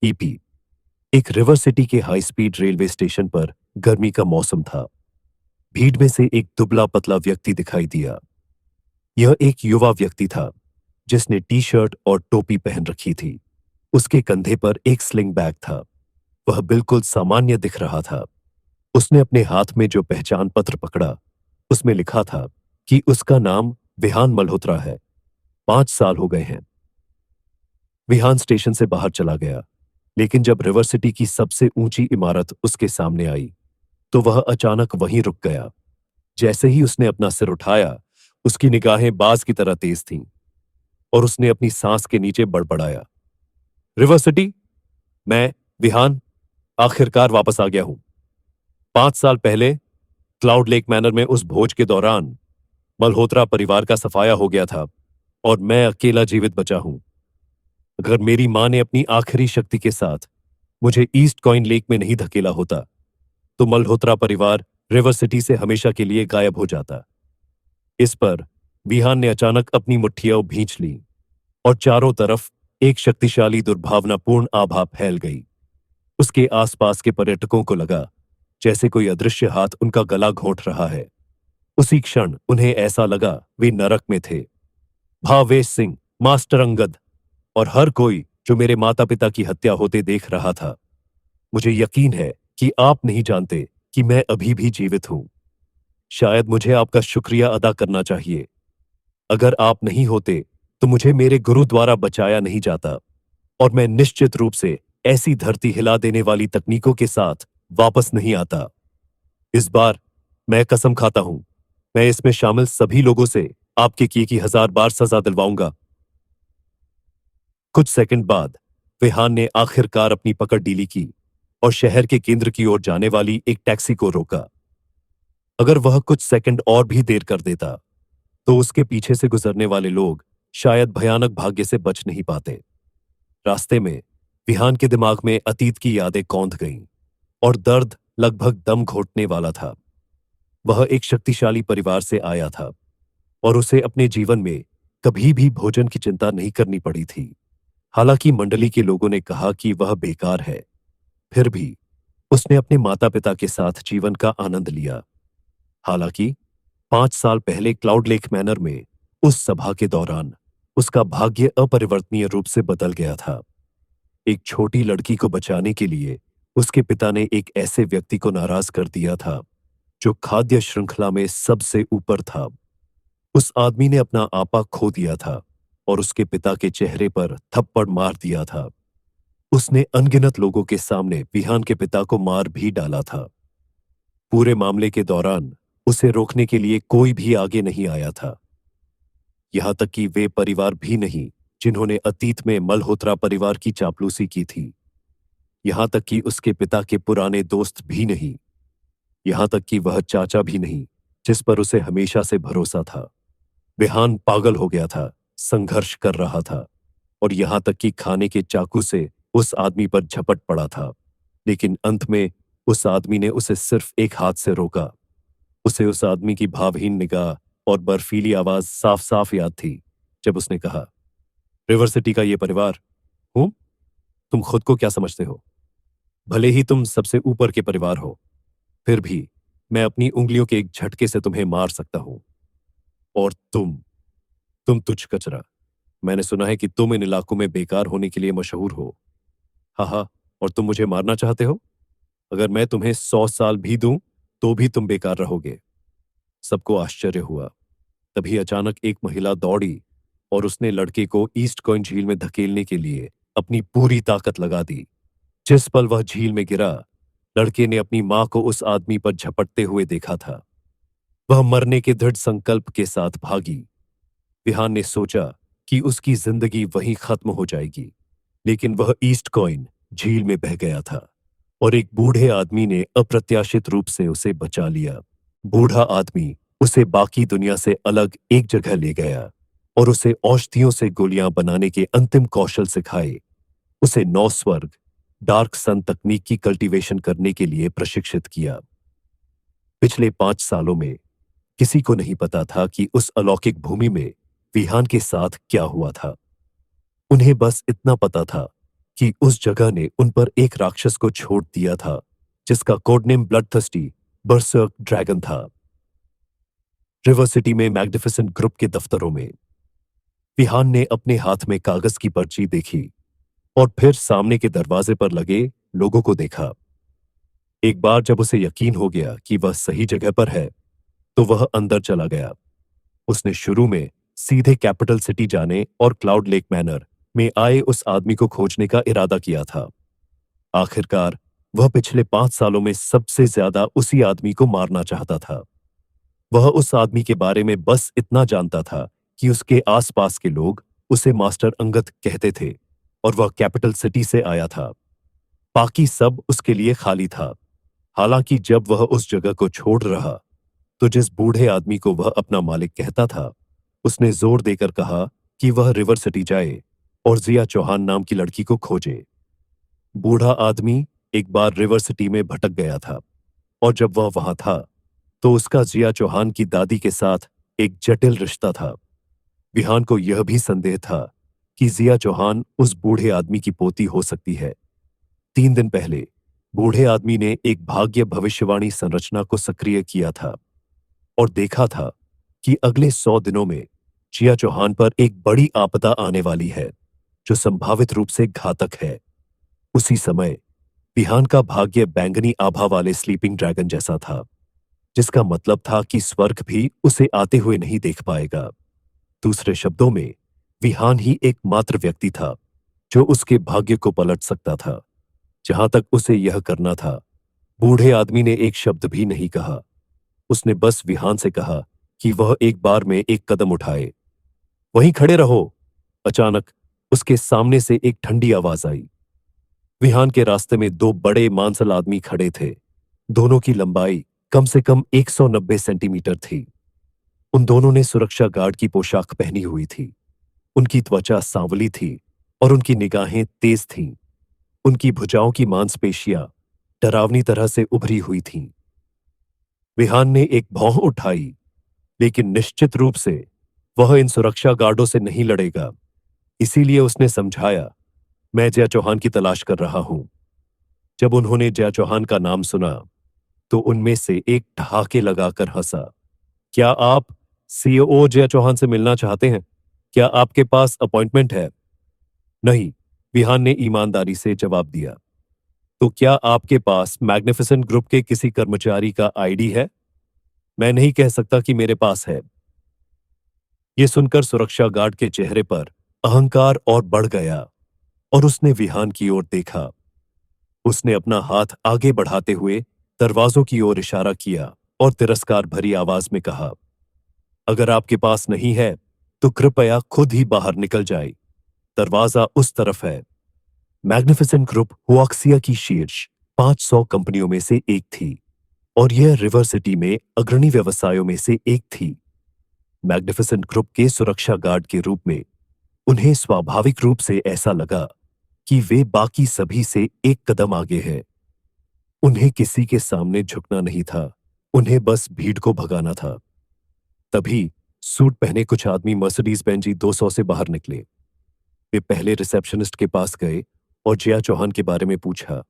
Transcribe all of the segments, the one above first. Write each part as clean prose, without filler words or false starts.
EP. एक river city के high speed railway station पर गर्मी का मौसम था। भीड़ में से एक दुबला पतला व्यक्ति दिखाई दिया। यह एक युवा व्यक्ति था जिसने टी शर्ट और टोपी पहन रखी थी। उसके कंधे पर एक स्लिंग बैग था। वह बिल्कुल सामान्य दिख रहा था। उसने अपने हाथ में जो पहचान पत्र पकड़ा उसमें लिखा था कि उसका नाम विहान मल्होत्रा है। 5 साल हो गए हैं। विहान स्टेशन से बाहर चला गया, लेकिन जब रिवर सिटी की सबसे ऊंची इमारत उसके सामने आई तो वह अचानक वहीं रुक गया। जैसे ही उसने अपना सिर उठाया, उसकी निगाहें बाज की तरह तेज थीं और उसने अपनी सांस के नीचे बड़बड़ाया, रिवर सिटी, मैं विहान आखिरकार वापस आ गया हूं। 5 साल पहले क्लाउड लेक मैनर में उस भोज के दौरान मल्होत्रा परिवार का सफाया हो गया था और मैं अकेला जीवित बचा हूं। अगर मेरी मां ने अपनी आखिरी शक्ति के साथ मुझे ईस्ट कॉइन लेक में नहीं धकेला होता तो मल्होत्रा परिवार रिवर सिटी से हमेशा के लिए गायब हो जाता। इस पर विहान ने अचानक अपनी मुट्ठियां भींच ली और चारों तरफ एक शक्तिशाली दुर्भावनापूर्ण आभा फैल गई। उसके आसपास के पर्यटकों को लगा जैसे कोई अदृश्य हाथ उनका गला घोंट रहा है। उसी क्षण उन्हें ऐसा लगा वे नरक में थे। भावेश सिंह, मास्टर अंगद और हर कोई जो मेरे माता पिता की हत्या होते देख रहा था। मुझे यकीन है कि आप नहीं जानते कि मैं अभी भी जीवित हूं। शायद मुझे आपका शुक्रिया अदा करना चाहिए। अगर आप नहीं होते तो मुझे मेरे गुरु द्वारा बचाया नहीं जाता और मैं निश्चित रूप से ऐसी धरती हिला देने वाली तकनीकों के साथ वापस नहीं आता। इस बार मैं कसम खाता हूं, मैं इसमें शामिल सभी लोगों से आपके किए की 1000 बार सजा दिलवाऊंगा। कुछ सेकंड बाद विहान ने आखिरकार अपनी पकड़ ढीली की और शहर के केंद्र की ओर जाने वाली एक टैक्सी को रोका। अगर वह कुछ सेकंड और भी देर कर देता तो उसके पीछे से गुजरने वाले लोग शायद भयानक भाग्य से बच नहीं पाते। रास्ते में विहान के दिमाग में अतीत की यादें कौंध गईं और दर्द लगभग दम घोटने वाला था। वह एक शक्तिशाली परिवार से आया था और उसे अपने जीवन में कभी भी भोजन की चिंता नहीं करनी पड़ी थी। हालांकि मंडली के लोगों ने कहा कि वह बेकार है, फिर भी उसने अपने माता पिता के साथ जीवन का आनंद लिया। हालांकि 5 साल पहले क्लाउड लेक मैनर में उस सभा के दौरान उसका भाग्य अपरिवर्तनीय रूप से बदल गया था। एक छोटी लड़की को बचाने के लिए उसके पिता ने एक ऐसे व्यक्ति को नाराज कर दिया था जो खाद्य श्रृंखला में सबसे ऊपर था। उस आदमी ने अपना आपा खो दिया था और उसके पिता के चेहरे पर थप्पड़ मार दिया था। उसने अनगिनत लोगों के सामने विहान के पिता को मार भी डाला था। पूरे मामले के दौरान उसे रोकने के लिए कोई भी आगे नहीं आया था। यहां तक कि वे परिवार भी नहीं जिन्होंने अतीत में मल्होत्रा परिवार की चापलूसी की थी। यहां तक कि उसके पिता के पुराने दोस्त भी नहीं। यहां तक कि वह चाचा भी नहीं जिस पर उसे हमेशा से भरोसा था। विहान पागल हो गया था, संघर्ष कर रहा था और यहां तक कि खाने के चाकू से उस आदमी पर झपट पड़ा था। लेकिन अंत में उस आदमी ने उसे सिर्फ एक हाथ से रोका। उसे उस आदमी की भावहीन निगाह और बर्फीली आवाज साफ साफ याद थी जब उसने कहा, रिवर सिटी का ये परिवार हूं? तुम खुद को क्या समझते हो? भले ही तुम सबसे ऊपर के परिवार हो, फिर भी मैं अपनी उंगलियों के एक झटके से तुम्हें मार सकता हूं। और तुम तुच्छ कचरा। मैंने सुना है कि तुम इन इलाकों में बेकार होने के लिए मशहूर हो। हाँ हाँ, और तुम मुझे मारना चाहते हो? अगर मैं तुम्हें 100 साल भी दूं तो भी तुम बेकार रहोगे। सबको आश्चर्य हुआ। तभी अचानक एक महिला दौड़ी और उसने लड़के को ईस्ट कॉइन झील में धकेलने के लिए अपनी पूरी ताकत लगा दी। जिस पल वह झील में गिरा, लड़के ने अपनी मां को उस आदमी पर झपटते हुए देखा था। वह मरने के दृढ़ संकल्प के साथ भागी। विहान ने सोचा कि उसकी जिंदगी वहीं खत्म हो जाएगी, लेकिन वह ईस्ट कॉइन झील में बह गया था और एक बूढ़े आदमी ने अप्रत्याशित रूप से उसे बचा लिया। बूढ़ा आदमी उसे बाकी दुनिया से अलग एक जगह ले गया और उसे औषधियों से गोलियां बनाने के अंतिम कौशल सिखाए। उसे 9 स्वर्ग डार्क सन तकनीक की कल्टीवेशन करने के लिए प्रशिक्षित किया। पिछले 5 सालों में किसी को नहीं पता था कि उस अलौकिक भूमि में विहान के साथ क्या हुआ था। उन्हें बस इतना पता था कि उस जगह ने उन पर एक राक्षस को छोड़ दिया था जिसका कोड नेम ब्लडथर्स्टी बर्सर्क ड्रैगन था। रिवर सिटी में मैग्निफिसेंट ग्रुप के दफ्तरों में विहान ने अपने हाथ में कागज की पर्ची देखी और फिर सामने के दरवाजे पर लगे लोगों को देखा। एक बार जब उसे यकीन हो गया कि वह सही जगह पर है तो वह अंदर चला गया। उसने शुरू में सीधे कैपिटल सिटी जाने और क्लाउड लेक मैनर में आए उस आदमी को खोजने का इरादा किया था। आखिरकार वह पिछले 5 सालों में सबसे ज्यादा उसी आदमी को मारना चाहता था। वह उस आदमी के बारे में बस इतना जानता था कि उसके आसपास के लोग उसे मास्टर अंगद कहते थे और वह कैपिटल सिटी से आया था। बाकी सब उसके लिए खाली था। हालांकि जब वह उस जगह को छोड़ रहा तो जिस बूढ़े आदमी को वह अपना मालिक कहता था उसने जोर देकर कहा कि वह रिवर सिटी जाए और जिया चौहान नाम की लड़की को खोजे। बूढ़ा आदमी एक बार रिवर सिटी में भटक गया था और जब वह वहां था तो उसका जिया चौहान की दादी के साथ एक जटिल रिश्ता था। विहान को यह भी संदेह था कि जिया चौहान उस बूढ़े आदमी की पोती हो सकती है। 3 दिन पहले बूढ़े आदमी ने एक भाग्य भविष्यवाणी संरचना को सक्रिय किया था और देखा था कि अगले 100 दिनों में जिया चौहान पर एक बड़ी आपदा आने वाली है जो संभावित रूप से घातक है। उसी समय विहान का भाग्य बैंगनी आभा वाले स्लीपिंग ड्रैगन जैसा था, जिसका मतलब था कि स्वर्ग भी उसे आते हुए नहीं देख पाएगा। दूसरे शब्दों में विहान ही एकमात्र व्यक्ति था जो उसके भाग्य को पलट सकता था। जहां तक उसे यह करना था, बूढ़े आदमी ने एक शब्द भी नहीं कहा। उसने बस विहान से कहा कि वह एक बार में एक कदम उठाए। वहीं खड़े रहो। अचानक उसके सामने से एक ठंडी आवाज आई। विहान के रास्ते में 2 बड़े मांसल आदमी खड़े थे। दोनों की लंबाई कम से कम 190 सेंटीमीटर थी। उन दोनों ने सुरक्षा गार्ड की पोशाक पहनी हुई थी। उनकी त्वचा सांवली थी और उनकी निगाहें तेज थीं। उनकी भुजाओं की मांसपेशियां डरावनी तरह से उभरी हुई थीं। विहान ने एक भौं उठाई, लेकिन निश्चित रूप से वह इन सुरक्षा गार्डों से नहीं लड़ेगा। इसीलिए उसने समझाया, मैं जया चौहान की तलाश कर रहा हूं। जब उन्होंने जया चौहान का नाम सुना तो उनमें से एक ठहाके लगाकर हंसा। क्या आप सीईओ जया चौहान से मिलना चाहते हैं? क्या आपके पास अपॉइंटमेंट है? नहीं, विहान ने ईमानदारी से जवाब दिया। तो क्या आपके पास मैग्निफिसेंट ग्रुप के किसी कर्मचारी का आईडी है? मैं नहीं कह सकता कि मेरे पास है। यह सुनकर सुरक्षा गार्ड के चेहरे पर अहंकार और बढ़ गया और उसने विहान की ओर देखा। उसने अपना हाथ आगे बढ़ाते हुए दरवाजों की ओर इशारा किया और तिरस्कार भरी आवाज में कहा, अगर आपके पास नहीं है तो कृपया खुद ही बाहर निकल जाए। दरवाजा उस तरफ है। मैग्निफिसेंट ग्रुप हुआक्सिया की शीर्ष 500 कंपनियों में से एक थी और यह रिवर सिटी में अग्रणी व्यवसायों में से एक थी। मैग्निफिसेंट ग्रुप के सुरक्षा गार्ड के रूप में उन्हें स्वाभाविक रूप से ऐसा लगा कि वे बाकी सभी से एक कदम आगे हैं। उन्हें किसी के सामने झुकना नहीं था, उन्हें बस भीड़ को भगाना था। तभी सूट पहने कुछ आदमी मर्सिडीज बेंज 200 से बाहर निकले। वे पहले रिसेप्शनिस्ट के पास गए और जया चौहान के बारे में पूछा,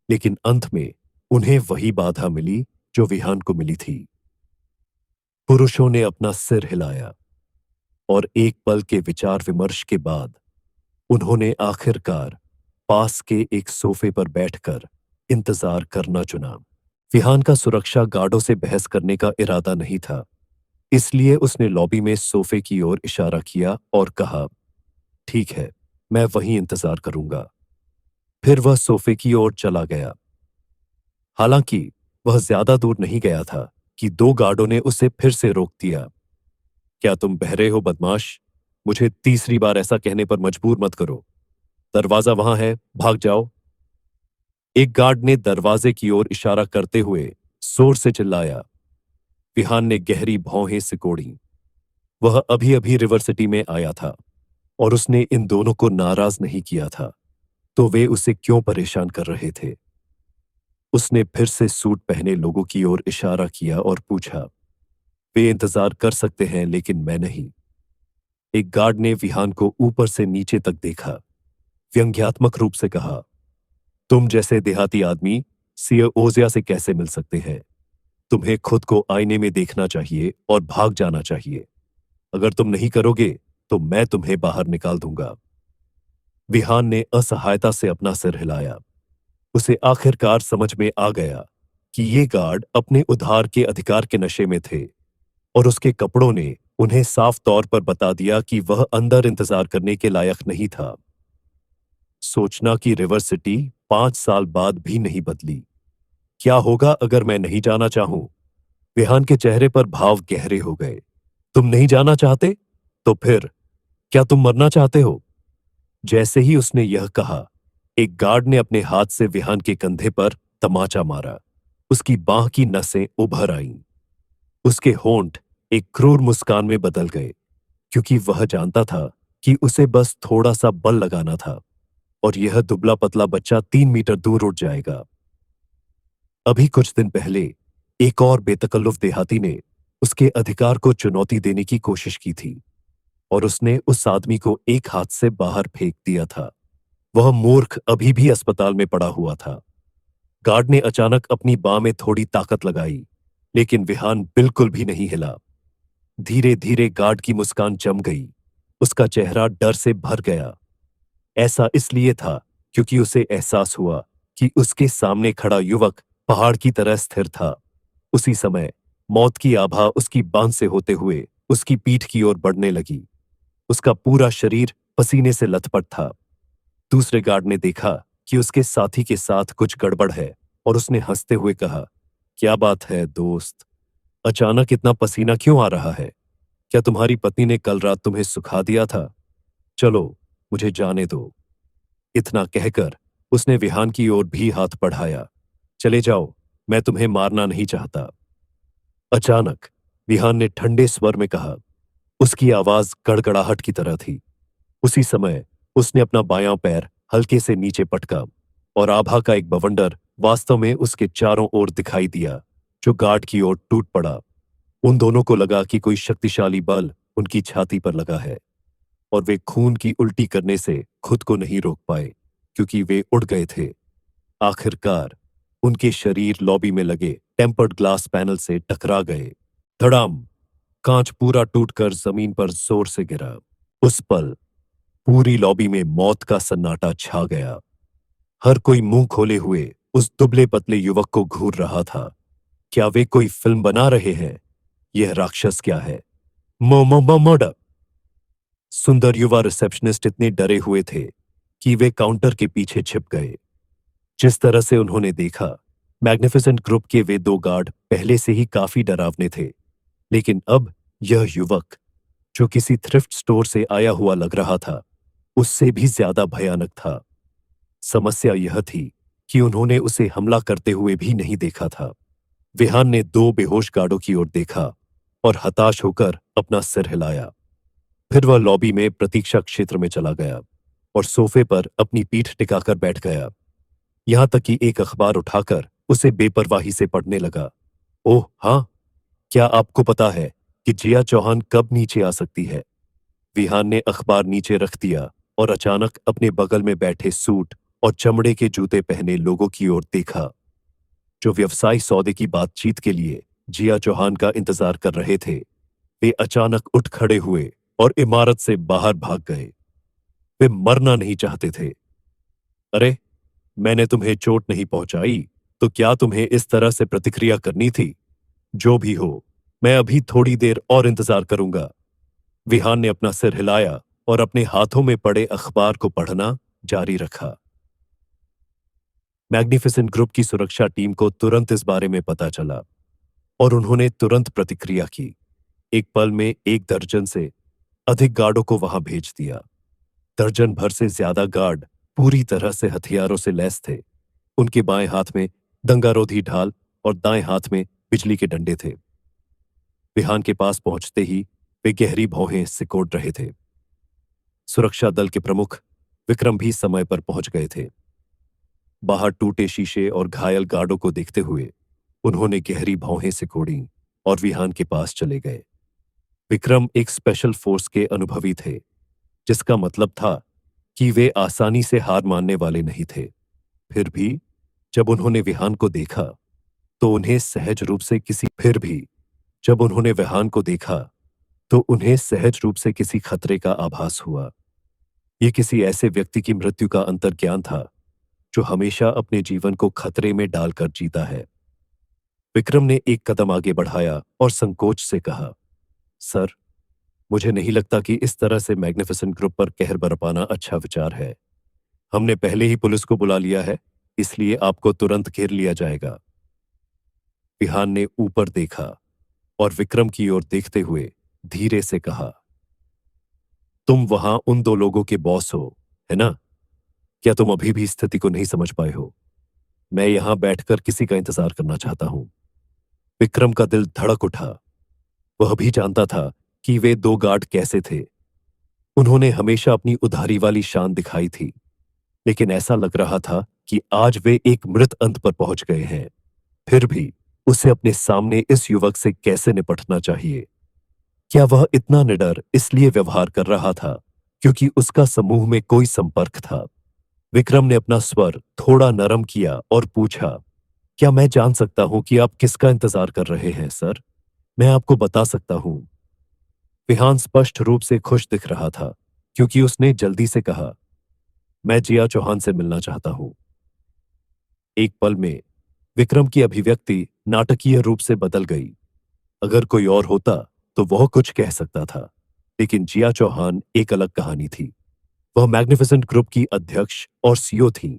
लेकिन अंत में उन्हें वही बाधा मिली जो विहान को मिली थी। पुरुषों ने अपना सिर हिलाया और एक पल के विचार विमर्श के बाद उन्होंने आखिरकार पास के एक सोफे पर बैठकर इंतजार करना चुना। विहान का सुरक्षा गार्डों से बहस करने का इरादा नहीं था, इसलिए उसने लॉबी में सोफे की ओर इशारा किया और कहा, ठीक है, मैं वहीं इंतजार करूंगा। फिर वह सोफे की ओर चला गया। हालांकि वह ज्यादा दूर नहीं गया था कि 2 गार्डों ने उसे फिर से रोक दिया। क्या तुम बहरे हो बदमाश? मुझे तीसरी बार ऐसा कहने पर मजबूर मत करो। दरवाजा वहां है, भाग जाओ। एक गार्ड ने दरवाजे की ओर इशारा करते हुए जोर से चिल्लाया। विहान ने गहरी भौहें सिकोड़ी। वह अभी अभी रिवर सिटी में आया था और उसने इन दोनों को नाराज नहीं किया था, तो वे उसे क्यों परेशान कर रहे थे? उसने फिर से सूट पहने लोगों की ओर इशारा किया और पूछा, वे इंतजार कर सकते हैं लेकिन मैं नहीं। एक गार्ड ने विहान को ऊपर से नीचे तक देखा। व्यंग्यात्मक रूप से कहा, तुम जैसे देहाती आदमी सियर ओजिया से कैसे मिल सकते हैं? तुम्हें खुद को आईने में देखना चाहिए और भाग जाना चाहिए। अगर तुम नहीं करोगे तो मैं तुम्हें बाहर निकाल दूंगा। विहान ने असहायता से अपना सिर हिलाया। उसे आखिरकार समझ में आ गया कि ये गार्ड अपने उद्धार के अधिकार के नशे में थे और उसके कपड़ों ने उन्हें साफ तौर पर बता दिया कि वह अंदर इंतजार करने के लायक नहीं था। सोचना कि रिवर सिटी 5 साल बाद भी नहीं बदली। क्या होगा अगर मैं नहीं जाना चाहूं? विहान के चेहरे पर भाव गहरे हो गए। तुम नहीं जाना चाहते? तो फिर क्या तुम मरना चाहते हो? जैसे ही उसने यह कहा, एक गार्ड ने अपने हाथ से विहान के कंधे पर तमाचा मारा। उसकी बांह की नसें उभर आईं। उसके होंठ एक क्रूर मुस्कान में बदल गए, क्योंकि वह जानता था कि उसे बस थोड़ा सा बल लगाना था और यह दुबला पतला बच्चा 3 मीटर दूर उड़ जाएगा। अभी कुछ दिन पहले एक और बेतकल्लुफ देहाती ने उसके अधिकार को चुनौती देने की कोशिश की थी और उसने उस आदमी को एक हाथ से बाहर फेंक दिया था। वह मूर्ख अभी भी अस्पताल में पड़ा हुआ था। गार्ड ने अचानक अपनी बांह में थोड़ी ताकत लगाई, लेकिन विहान बिल्कुल भी नहीं हिला। धीरे धीरे गार्ड की मुस्कान जम गई। उसका चेहरा डर से भर गया। ऐसा इसलिए था क्योंकि उसे एहसास हुआ कि उसके सामने खड़ा युवक पहाड़ की तरह स्थिर था। उसी समय मौत की आभा उसकी बांह से होते हुए उसकी पीठ की ओर बढ़ने लगी। उसका पूरा शरीर पसीने से लथपथ था। दूसरे गार्ड ने देखा कि उसके साथी के साथ कुछ गड़बड़ है और उसने हंसते हुए कहा, क्या बात है दोस्त? अचानक इतना पसीना क्यों आ रहा है? क्या तुम्हारी पत्नी ने कल रात तुम्हें सुखा दिया था? चलो, मुझे जाने दो। इतना कहकर उसने विहान की ओर भी हाथ बढ़ाया। चले जाओ, मैं तुम्हें मारना नहीं चाहता। अचानक विहान ने ठंडे स्वर में कहा। उसकी आवाज गड़गड़ाहट की तरह थी। उसी समय उसने अपना बायां पैर हल्के से नीचे पटका और आभा का एक बवंडर वास्तव में उसके चारों ओर दिखाई दिया, जो गार्ड की ओर टूट पड़ा। उन दोनों को लगा कि कोई शक्तिशाली बल उनकी छाती पर लगा है और वे खून की उल्टी करने से खुद को नहीं रोक पाए, क्योंकि वे उड़ गए थे। आखिरकार उनके शरीर लॉबी में लगे टेम्पर्ड ग्लास पैनल से टकरा गए। धड़ाम! कांच पूरा टूटकर जमीन पर जोर से गिरा। उस पल पूरी लॉबी में मौत का सन्नाटा छा गया। हर कोई मुंह खोले हुए उस दुबले पतले युवक को घूर रहा था। क्या वे कोई फिल्म बना रहे हैं? यह राक्षस क्या है? मर्डर! सुंदर युवा रिसेप्शनिस्ट इतने डरे हुए थे कि वे काउंटर के पीछे छिप गए। जिस तरह से उन्होंने देखा, मैग्निफिसेंट ग्रुप के वे 2 गार्ड पहले से ही काफी डरावने थे, लेकिन अब यह युवक, जो किसी थ्रिफ्ट स्टोर से आया हुआ लग रहा था, उससे भी ज्यादा भयानक था। समस्या यह थी कि उन्होंने उसे हमला करते हुए भी नहीं देखा था। विहान ने 2 बेहोश गार्डों की ओर देखा और हताश होकर अपना सिर हिलाया। फिर वह लॉबी में प्रतीक्षा क्षेत्र में चला गया और सोफे पर अपनी पीठ टिकाकर बैठ गया, यहां तक कि एक अखबार उठाकर उसे बेपरवाही से पढ़ने लगा। ओह हाँ, क्या आपको पता है कि जिया चौहान कब नीचे आ सकती है? विहान ने अखबार नीचे रख दिया और अचानक अपने बगल में बैठे सूट और चमड़े के जूते पहने लोगों की ओर देखा, जो व्यवसायी सौदे की बातचीत के लिए जिया चौहान का इंतजार कर रहे थे। वे अचानक उठ खड़े हुए और इमारत से बाहर भाग गए। वे मरना नहीं चाहते थे। अरे, मैंने तुम्हें चोट नहीं पहुंचाई, तो क्या तुम्हें इस तरह से प्रतिक्रिया करनी थी? जो भी हो, मैं अभी थोड़ी देर और इंतजार करूंगा। विहान ने अपना सिर हिलाया और अपने हाथों में पड़े अखबार को पढ़ना जारी रखा। मैग्निफिसेंट ग्रुप की सुरक्षा टीम को तुरंत इस बारे में पता चला और उन्होंने तुरंत प्रतिक्रिया की। एक पल में 1 दर्जन से अधिक गार्डों को वहां भेज दिया। दर्जन भर से ज्यादा गार्ड पूरी तरह से हथियारों से लैस थे। उनके बाएं हाथ में दंगारोधी ढाल और दाएं हाथ में बिजली के डंडे थे। विहान के पास पहुंचते ही वे गहरी भौहें सिकोड़ रहे थे। सुरक्षा दल के प्रमुख विक्रम भी समय पर पहुंच गए थे। बाहर टूटे शीशे और घायल गार्डों को देखते हुए उन्होंने गहरी भौहें सिकोड़ी और विहान के पास चले गए। विक्रम एक स्पेशल फोर्स के अनुभवी थे, जिसका मतलब था कि वे आसानी से हार मानने वाले नहीं थे। फिर भी जब उन्होंने विहान को देखा तो उन्हें सहज रूप से किसी फिर भी जब उन्होंने विहान को देखा तो उन्हें सहज रूप से किसी खतरे का आभास हुआ। ये किसी ऐसे व्यक्ति की मृत्यु का अंतर्ज्ञान था जो हमेशा अपने जीवन को खतरे में डालकर जीता है। विक्रम ने एक कदम आगे बढ़ाया और संकोच से कहा, सर, मुझे नहीं लगता कि इस तरह से मैग्निफिसेंट ग्रुप पर कहर बरपाना अच्छा विचार है। हमने पहले ही पुलिस को बुला लिया है, इसलिए आपको तुरंत घेर लिया जाएगा। विहान ने ऊपर देखा और विक्रम की ओर देखते हुए धीरे से कहा, तुम वहां उन दो लोगों के बॉस हो, है ना? क्या तुम अभी भी स्थिति को नहीं समझ पाए हो? मैं यहां बैठकर किसी का इंतजार करना चाहता हूं। विक्रम का दिल धड़क उठा। वह भी जानता था कि वे दो गार्ड कैसे थे। उन्होंने हमेशा अपनी उधारी वाली शान दिखाई थी, लेकिन ऐसा लग रहा था कि आज वे एक मृत अंत पर पहुंच गए हैं। फिर भी उसे अपने सामने इस युवक से कैसे निपटना चाहिए? क्या वह इतना निडर इसलिए व्यवहार कर रहा था क्योंकि उसका समूह में कोई संपर्क था? विक्रम ने अपना स्वर थोड़ा नरम किया और पूछा, क्या मैं जान सकता हूं कि आप किसका इंतजार कर रहे हैं, सर? मैं आपको बता सकता हूं। विहान स्पष्ट रूप से खुश दिख रहा था क्योंकि उसने जल्दी से कहा, मैं जिया चौहान से मिलना चाहता हूं। एक पल में विक्रम की अभिव्यक्ति नाटकीय रूप से बदल गई। अगर कोई और होता तो वह कुछ कह सकता था, लेकिन जिया चौहान एक अलग कहानी थी। वह मैग्निफिसेंट ग्रुप की अध्यक्ष और सीईओ थीं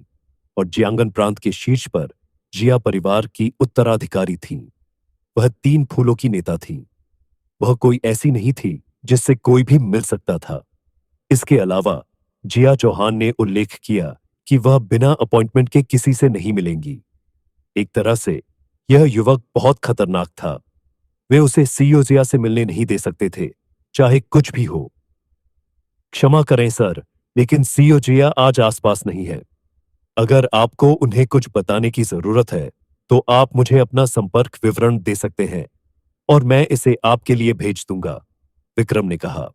और जियांगन प्रांत के शीर्ष पर जिया परिवार की उत्तराधिकारी थीं। वह 3 फूलों की नेता थीं। वह कोई ऐसी नहीं थी जिससे कोई भी मिल सकता था। इसके अलावा जिया चौहान ने उल्लेख किया कि वह बिना अपॉइंटमेंट के किसी से नहीं मिलेंगी। एक तरह से यह युवक बहुत खतरनाक था। वे उसे सीईओ जिया से मिलने नहीं दे सकते थे, चाहे कुछ भी हो। क्षमा करें सर, लेकिन सीईओ जिया आज आसपास नहीं है। अगर आपको उन्हें कुछ बताने की जरूरत है तो आप मुझे अपना संपर्क विवरण दे सकते हैं और मैं इसे आपके लिए भेज दूंगा, विक्रम ने कहा।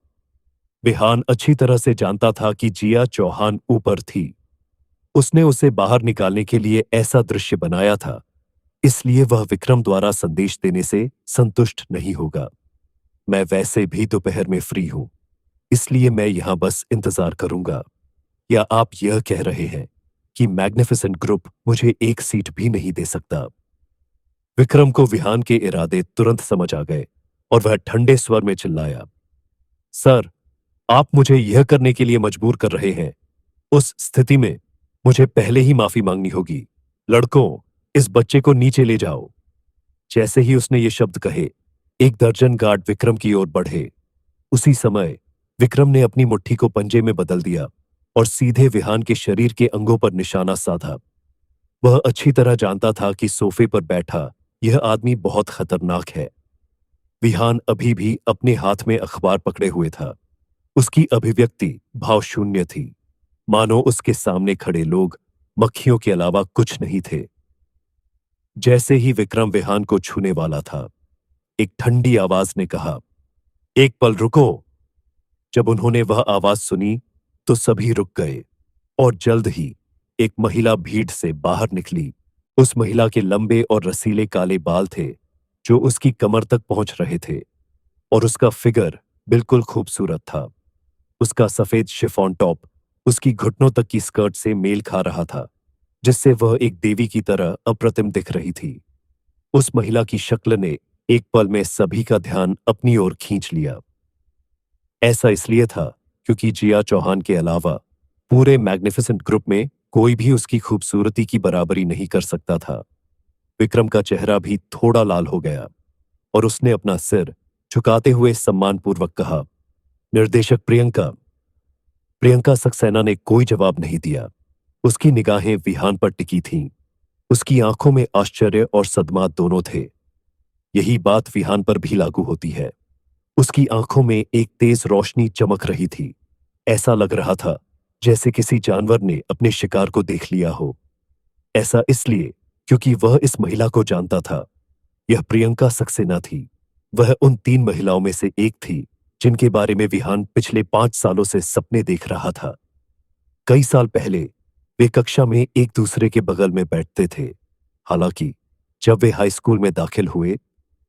विहान अच्छी तरह से जानता था कि जिया चौहान ऊपर थी। उसने उसे बाहर निकालने के लिए ऐसा दृश्य बनाया था, इसलिए वह विक्रम द्वारा संदेश देने से संतुष्ट नहीं होगा। मैं वैसे भी दोपहर में फ्री हूं, इसलिए मैं यहां बस इंतजार करूंगा। या आप यह कह रहे हैं कि मैग्निफिसेंट ग्रुप मुझे एक सीट भी नहीं दे सकता? विक्रम को विहान के इरादे तुरंत समझ आ गए और वह ठंडे स्वर में चिल्लाया, सर, आप मुझे यह करने के लिए मजबूर कर रहे हैं। उस स्थिति में मुझे पहले ही माफी मांगनी होगी। लड़कों, इस बच्चे को नीचे ले जाओ। जैसे ही उसने ये शब्द कहे, 1 दर्जन गार्ड विक्रम की ओर बढ़े। उसी समय विक्रम ने अपनी मुट्ठी को पंजे में बदल दिया और सीधे विहान के शरीर के अंगों पर निशाना साधा। वह अच्छी तरह जानता था कि सोफे पर बैठा यह आदमी बहुत खतरनाक है। विहान अभी भी अपने हाथ में अखबार पकड़े हुए था। उसकी अभिव्यक्ति भावशून्य थी, मानो उसके सामने खड़े लोग मक्खियों के अलावा कुछ नहीं थे। जैसे ही विक्रम विहान को छूने वाला था, एक ठंडी आवाज ने कहा, एक पल रुको। जब उन्होंने वह आवाज सुनी तो सभी रुक गए और जल्द ही एक महिला भीड़ से बाहर निकली। उस महिला के लंबे और रसीले काले बाल थे जो उसकी कमर तक पहुंच रहे थे और उसका फिगर बिल्कुल खूबसूरत था। उसका सफेद शिफॉन टॉप उसकी घुटनों तक की स्कर्ट से मेल खा रहा था, जिससे वह एक देवी की तरह अप्रतिम दिख रही थी। उस महिला की शक्ल ने एक पल में सभी का ध्यान अपनी ओर खींच लिया। ऐसा इसलिए था क्योंकि जिया चौहान के अलावा पूरे मैग्निफिसेंट ग्रुप में कोई भी उसकी खूबसूरती की बराबरी नहीं कर सकता था। विक्रम का चेहरा भी थोड़ा लाल हो गया और उसने अपना सिर झुकाते हुए सम्मानपूर्वक कहा, निर्देशक प्रियंका। प्रियंका सक्सेना ने कोई जवाब नहीं दिया। उसकी निगाहें विहान पर टिकी थीं। उसकी आंखों में आश्चर्य और सदमा दोनों थे। यही बात विहान पर भी लागू होती है। उसकी आंखों में एक तेज रोशनी चमक रही थी। ऐसा लग रहा था जैसे किसी जानवर ने अपने शिकार को देख लिया हो। ऐसा इसलिए क्योंकि वह इस महिला को जानता था। यह प्रियंका सक्सेना थी। वह उन 3 महिलाओं में से एक थी जिनके बारे में विहान पिछले 5 सालों से सपने देख रहा था। कई साल पहले वे कक्षा में एक दूसरे के बगल में बैठते थे। हालांकि जब वे हाई स्कूल में दाखिल हुए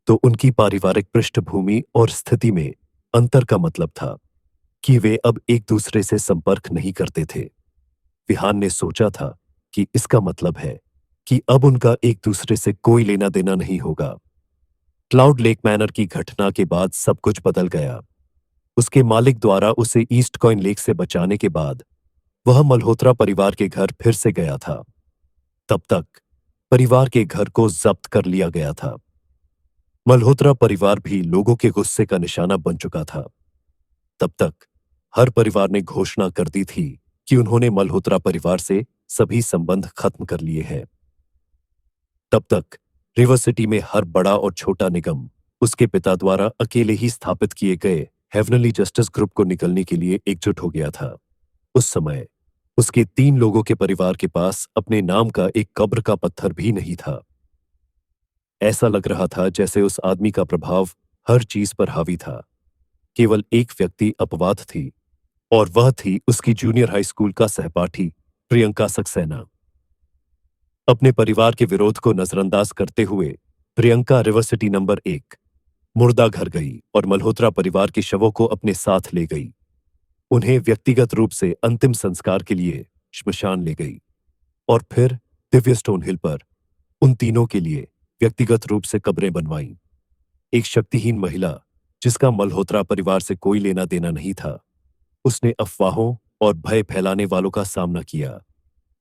तो उनकी पारिवारिक पृष्ठभूमि और स्थिति में अंतर का मतलब था कि वे अब एक दूसरे से संपर्क नहीं करते थे। विहान ने सोचा था कि इसका मतलब है कि अब उनका एक दूसरे से कोई लेना देना नहीं होगा। क्लाउड लेक मैनर की घटना के बाद सब कुछ बदल गया। उसके मालिक द्वारा उसे ईस्ट कॉइन लेक से बचाने के बाद वह मल्होत्रा परिवार के घर फिर से गया था। तब तक परिवार के घर को जब्त कर लिया गया था। मल्होत्रा परिवार भी लोगों के गुस्से का निशाना बन चुका था। तब तक हर परिवार ने घोषणा कर दी थी कि उन्होंने मल्होत्रा परिवार से सभी संबंध खत्म कर लिए हैं। तब तक रिवर सिटी में हर बड़ा और छोटा निगम उसके पिता द्वारा अकेले ही स्थापित किए गए हेवनली जस्टिस ग्रुप को निकलने के लिए एकजुट हो गया था। उस समय उसके 3 लोगों के परिवार के पास अपने नाम का एक कब्र का पत्थर भी नहीं था। ऐसा लग रहा था जैसे उस आदमी का प्रभाव हर चीज पर हावी था। केवल एक व्यक्ति अपवाद थी और वह थी उसकी जूनियर हाई स्कूल का सहपाठी प्रियंका सक्सेना। अपने परिवार के विरोध को नजरअंदाज करते हुए प्रियंका रिवर सिटी नंबर 1 मुर्दा घर गई और मल्होत्रा परिवार के शवों को अपने साथ ले गई। उन्हें व्यक्तिगत रूप से अंतिम संस्कार के लिए श्मशान ले गई और फिर दिव्य स्टोन हिल पर उन तीनों के लिए व्यक्तिगत रूप से कब्रें बनवाईं। एक शक्तिहीन महिला जिसका मल्होत्रा परिवार से कोई लेना देना नहीं था, उसने अफवाहों और भय फैलाने वालों का सामना किया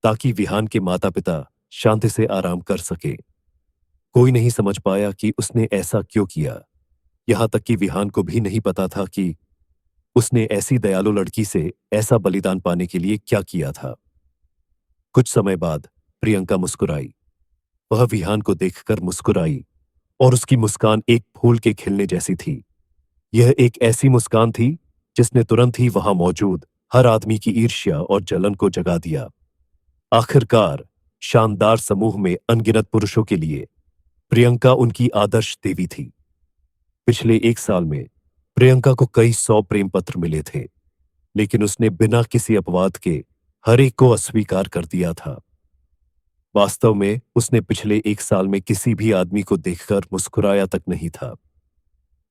ताकि विहान के माता पिता शांति से आराम कर सके। कोई नहीं समझ पाया कि उसने ऐसा क्यों किया। यहां तक कि विहान को भी नहीं पता था कि उसने ऐसी दयालु लड़की से ऐसा बलिदान पाने के लिए क्या किया था। कुछ समय बाद प्रियंका मुस्कुराई। वह विहान को देखकर मुस्कुराई और उसकी मुस्कान एक फूल के खिलने जैसी थी। यह एक ऐसी मुस्कान थी जिसने तुरंत ही वहां मौजूद हर आदमी की ईर्ष्या और जलन को जगा दिया। आखिरकार शानदार समूह में अनगिनत पुरुषों के लिए प्रियंका उनकी आदर्श देवी थी। पिछले 1 साल में प्रियंका को कई 100 प्रेम पत्र मिले थे, लेकिन उसने बिना किसी अपवाद के हर एक को अस्वीकार कर दिया था। वास्तव में उसने पिछले 1 साल में किसी भी आदमी को देखकर मुस्कुराया तक नहीं था।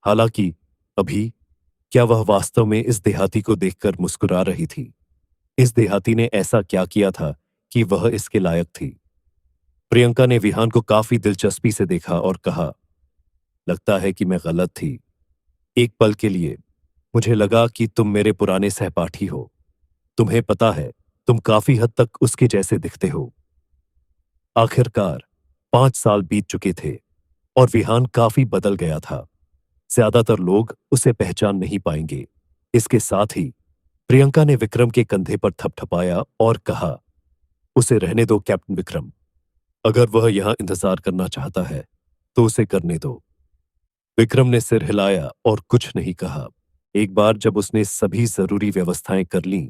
हालांकि अभी क्या वह वास्तव में इस देहाती को देखकर मुस्कुरा रही थी? इस देहाती ने ऐसा क्या किया था कि वह इसके लायक थी? प्रियंका ने विहान को काफी दिलचस्पी से देखा और कहा, लगता है कि मैं गलत थी। एक पल के लिए मुझे लगा कि तुम मेरे पुराने सहपाठी हो। तुम्हें पता है, तुम काफी हद तक उसके जैसे दिखते हो। आखिरकार 5 साल बीत चुके थे और विहान काफी बदल गया था। ज्यादातर लोग उसे पहचान नहीं पाएंगे। इसके साथ ही प्रियंका ने विक्रम के कंधे पर थपथपाया और कहा, उसे रहने दो कैप्टन विक्रम। अगर वह यहां इंतजार करना चाहता है तो उसे करने दो। विक्रम ने सिर हिलाया और कुछ नहीं कहा। एक बार जब उसने सभी जरूरी व्यवस्थाएं कर लीं,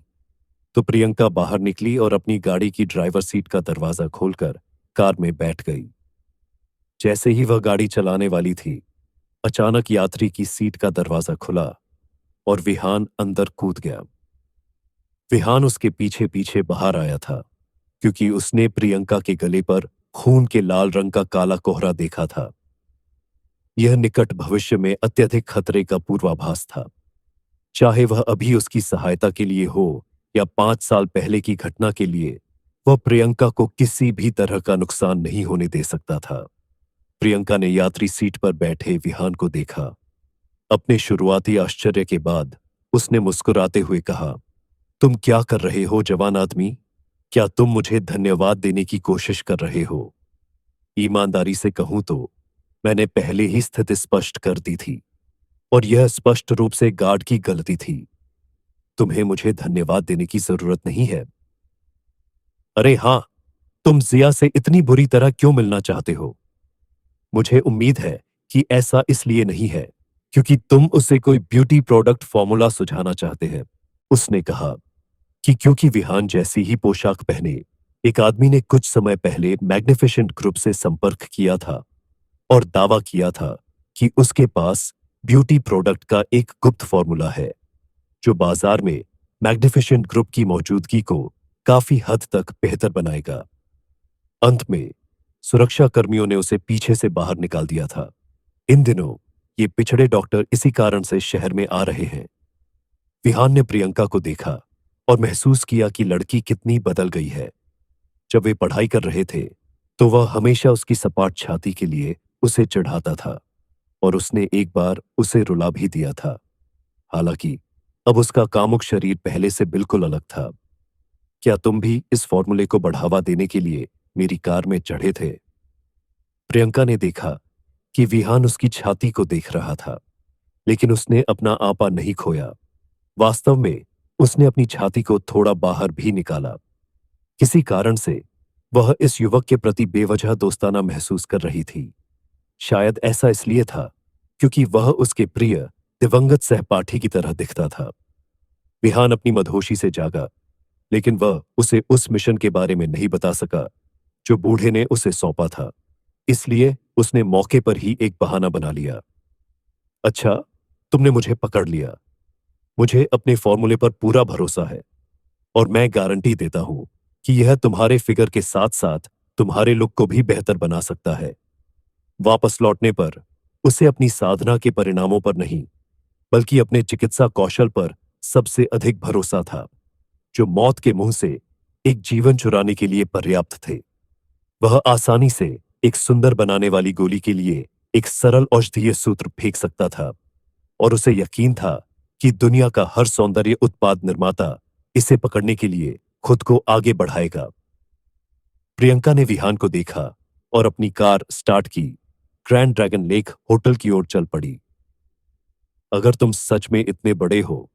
तो प्रियंका बाहर निकली और अपनी गाड़ी की ड्राइवर सीट का दरवाजा खोलकर कार में बैठ गई। जैसे ही वह गाड़ी चलाने वाली थी, अचानक यात्री की सीट का दरवाजा खुला और विहान अंदर कूद गया। विहान उसके पीछे पीछे बाहर आया था क्योंकि उसने प्रियंका के गले पर खून के लाल रंग का काला कोहरा देखा था। यह निकट भविष्य में अत्यधिक खतरे का पूर्वाभास था। चाहे वह अभी उसकी सहायता के लिए हो या 5 साल पहले की घटना के लिए, वह प्रियंका को किसी भी तरह का नुकसान नहीं होने दे सकता था। प्रियंका ने यात्री सीट पर बैठे विहान को देखा। अपने शुरुआती आश्चर्य के बाद उसने मुस्कुराते हुए कहा, तुम क्या कर रहे हो जवान आदमी? क्या तुम मुझे धन्यवाद देने की कोशिश कर रहे हो? ईमानदारी से कहूं तो मैंने पहले ही स्थिति स्पष्ट कर दी थी और यह स्पष्ट रूप से गार्ड की गलती थी। तुम्हें मुझे धन्यवाद देने की जरूरत नहीं है। अरे हां, तुम जिया से इतनी बुरी तरह क्यों मिलना चाहते हो? मुझे उम्मीद है कि ऐसा इसलिए नहीं है क्योंकि तुम उसे कोई ब्यूटी प्रोडक्ट फॉर्मूला सुझाना चाहते हैं। उसने कहा कि क्योंकि विहान जैसी ही पोशाक पहने एक आदमी ने कुछ समय पहले मैग्निफिसेंट ग्रुप से संपर्क किया था और दावा किया था कि उसके पास ब्यूटी प्रोडक्ट का एक गुप्त फॉर्मूला है जो बाजार में मैग्निफिसेंट ग्रुप की मौजूदगी को काफी हद तक बेहतर बनाएगा। अंत में सुरक्षा कर्मियों ने उसे पीछे से बाहर निकाल दिया था। इन दिनों ये पिछड़े डॉक्टर इसी कारण से शहर में आ रहे हैं। विहान ने प्रियंका को देखा और महसूस किया कि लड़की कितनी बदल गई है। जब वे पढ़ाई कर रहे थे तो वह हमेशा उसकी सपाट छाती के लिए उसे चिढ़ाता था और उसने एक बार उसे रुला भी दिया था। हालांकि अब उसका कामुक शरीर पहले से बिल्कुल अलग था। क्या तुम भी इस फॉर्मूले को बढ़ावा देने के लिए मेरी कार में चढ़े थे? प्रियंका ने देखा कि विहान उसकी छाती को देख रहा था, लेकिन उसने अपना आपा नहीं खोया। वास्तव में उसने अपनी छाती को थोड़ा बाहर भी निकाला। किसी कारण से वह इस युवक के प्रति बेवजह दोस्ताना महसूस कर रही थी। शायद ऐसा इसलिए था क्योंकि वह उसके प्रिय दिवंगत सहपाठी की तरह दिखता था। विहान अपनी मदहोशी से जागा, लेकिन वह उसे उस मिशन के बारे में नहीं बता सका जो बूढ़े ने उसे सौंपा था। इसलिए उसने मौके पर ही एक बहाना बना लिया। अच्छा, तुमने मुझे पकड़ लिया। मुझे अपने फॉर्मूले पर पूरा भरोसा है और मैं गारंटी देता हूं कि यह तुम्हारे फिगर के साथ साथ तुम्हारे लुक को भी बेहतर बना सकता है। वापस लौटने पर उसे अपनी साधना के परिणामों पर नहीं, बल्कि अपने चिकित्सा कौशल पर सबसे अधिक भरोसा था, जो मौत के मुंह से एक जीवन चुराने के लिए पर्याप्त थे। वह आसानी से एक सुंदर बनाने वाली गोली के लिए एक सरल औषधीय सूत्र फेंक सकता था और उसे यकीन था कि दुनिया का हर सौंदर्य उत्पाद निर्माता इसे पकड़ने के लिए खुद को आगे बढ़ाएगा। प्रियंका ने विहान को देखा और अपनी कार स्टार्ट की ग्रैंड ड्रैगन लेक होटल की ओर चल पड़ी। अगर तुम सच में इतने बड़े हो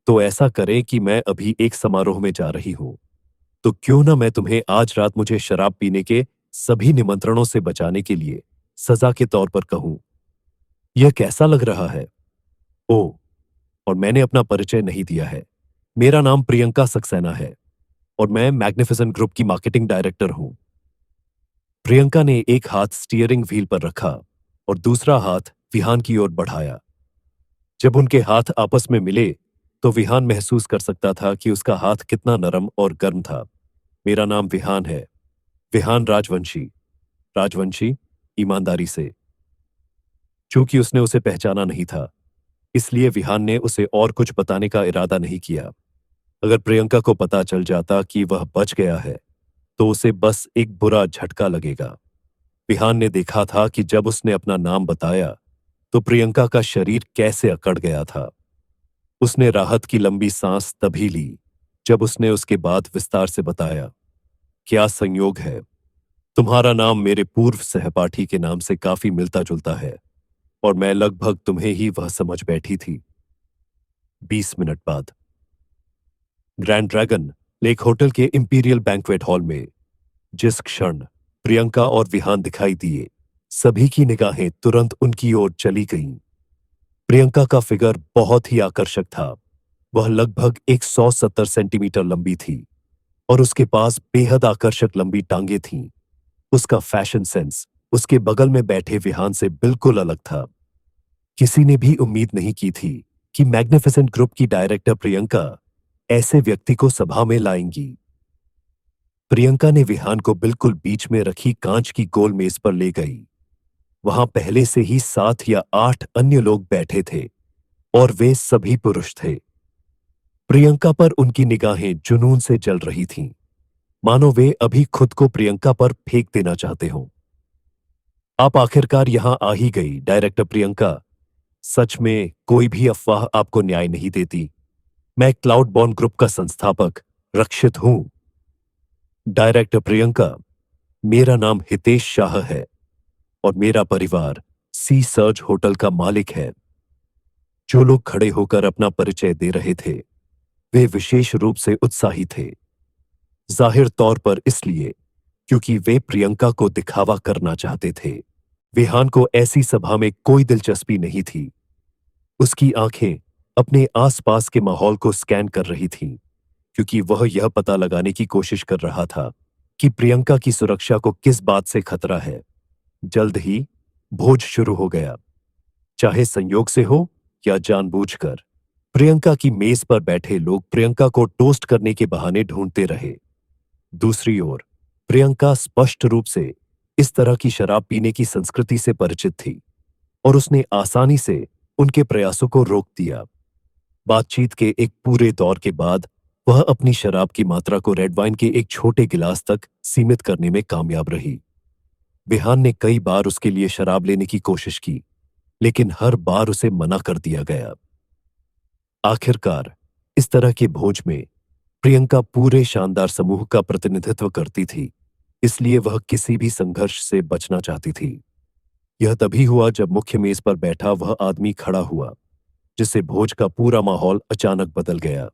तो ऐसा करें कि मैं अभी एक समारोह में जा रही हूं, तो क्यों ना मैं तुम्हें आज रात मुझे शराब पीने के सभी निमंत्रणों से बचाने के लिए सजा के तौर पर कहूं। यह कैसा लग रहा है? ओह, और मैंने अपना परिचय नहीं दिया है। मेरा नाम प्रियंका सक्सेना है और मैं मैग्निफिसेंट ग्रुप की मार्केटिंग डायरेक्टर हूं। प्रियंका ने एक हाथ स्टीयरिंग व्हील पर रखा और दूसरा हाथ विहान की ओर बढ़ाया। जब उनके हाथ आपस में मिले तो विहान महसूस कर सकता था कि उसका हाथ कितना नरम और गर्म था। मेरा नाम विहान है, विहान राजवंशी। राजवंशी, ईमानदारी से। चूंकि उसने उसे पहचाना नहीं था, इसलिए विहान ने उसे और कुछ बताने का इरादा नहीं किया। अगर प्रियंका को पता चल जाता कि वह बच गया है तो उसे बस एक बुरा झटका लगेगा। विहान ने देखा था कि जब उसने अपना नाम बताया तो प्रियंका का शरीर कैसे अकड़ गया था। उसने राहत की लंबी सांस तभी ली जब उसने उसके बाद विस्तार से बताया, क्या संयोग है, तुम्हारा नाम मेरे पूर्व सहपाठी के नाम से काफी मिलता जुलता है और मैं लगभग तुम्हें ही वह समझ बैठी थी। 20 मिनट बाद ग्रैंड ड्रैगन लेक होटल के इंपीरियल बैंक्वेट हॉल में जिस क्षण प्रियंका और विहान दिखाई दिए, सभी की निगाहें तुरंत उनकी ओर चली गईं। प्रियंका का फिगर बहुत ही आकर्षक था। वह लगभग 170 सेंटीमीटर लंबी थी और उसके पास बेहद आकर्षक लंबी टांगें थीं। उसका फैशन सेंस उसके बगल में बैठे विहान से बिल्कुल अलग था। किसी ने भी उम्मीद नहीं की थी कि मैग्निफिसेंट ग्रुप की डायरेक्टर प्रियंका ऐसे व्यक्ति को सभा में लाएंगी। प्रियंका ने विहान को बिल्कुल बीच में रखी कांच की गोल मेज पर ले गई। वहां पहले से ही 7 या 8 अन्य लोग बैठे थे और वे सभी पुरुष थे। प्रियंका पर उनकी निगाहें जुनून से जल रही थीं, मानो वे अभी खुद को प्रियंका पर फेंक देना चाहते हों। आप आखिरकार यहां आ ही गई, डायरेक्टर प्रियंका। सच में कोई भी अफवाह आपको न्याय नहीं देती। मैं क्लाउड बॉर्न ग्रुप का संस्थापक रक्षित हूं। डायरेक्टर प्रियंका, मेरा नाम हितेश शाह है और मेरा परिवार सी सर्ज होटल का मालिक है। जो लोग खड़े होकर अपना परिचय दे रहे थे वे विशेष रूप से उत्साही थे। जाहिर तौर पर इसलिए क्योंकि वे प्रियंका को दिखावा करना चाहते थे। विहान को ऐसी सभा में कोई दिलचस्पी नहीं थी। उसकी आंखें अपने आसपास के माहौल को स्कैन कर रही थीं, क्योंकि वह यह पता लगाने की कोशिश कर रहा था कि प्रियंका की सुरक्षा को किस बात से खतरा है। जल्द ही भोज शुरू हो गया। चाहे संयोग से हो या जानबूझकर, प्रियंका की मेज पर बैठे लोग प्रियंका को टोस्ट करने के बहाने ढूंढते रहे। दूसरी ओर प्रियंका स्पष्ट रूप से इस तरह की शराब पीने की संस्कृति से परिचित थी और उसने आसानी से उनके प्रयासों को रोक दिया। बातचीत के एक पूरे दौर के बाद वह अपनी शराब की मात्रा को रेड वाइन के एक छोटे गिलास तक सीमित करने में कामयाब रही। विहान ने कई बार उसके लिए शराब लेने की कोशिश की, लेकिन हर बार उसे मना कर दिया गया। आखिरकार इस तरह के भोज में प्रियंका पूरे शानदार समूह का प्रतिनिधित्व करती थी, इसलिए वह किसी भी संघर्ष से बचना चाहती थी। यह तभी हुआ जब मुख्य मेज पर बैठा वह आदमी खड़ा हुआ, जिससे भोज का पूरा माहौल अचानक बदल गया।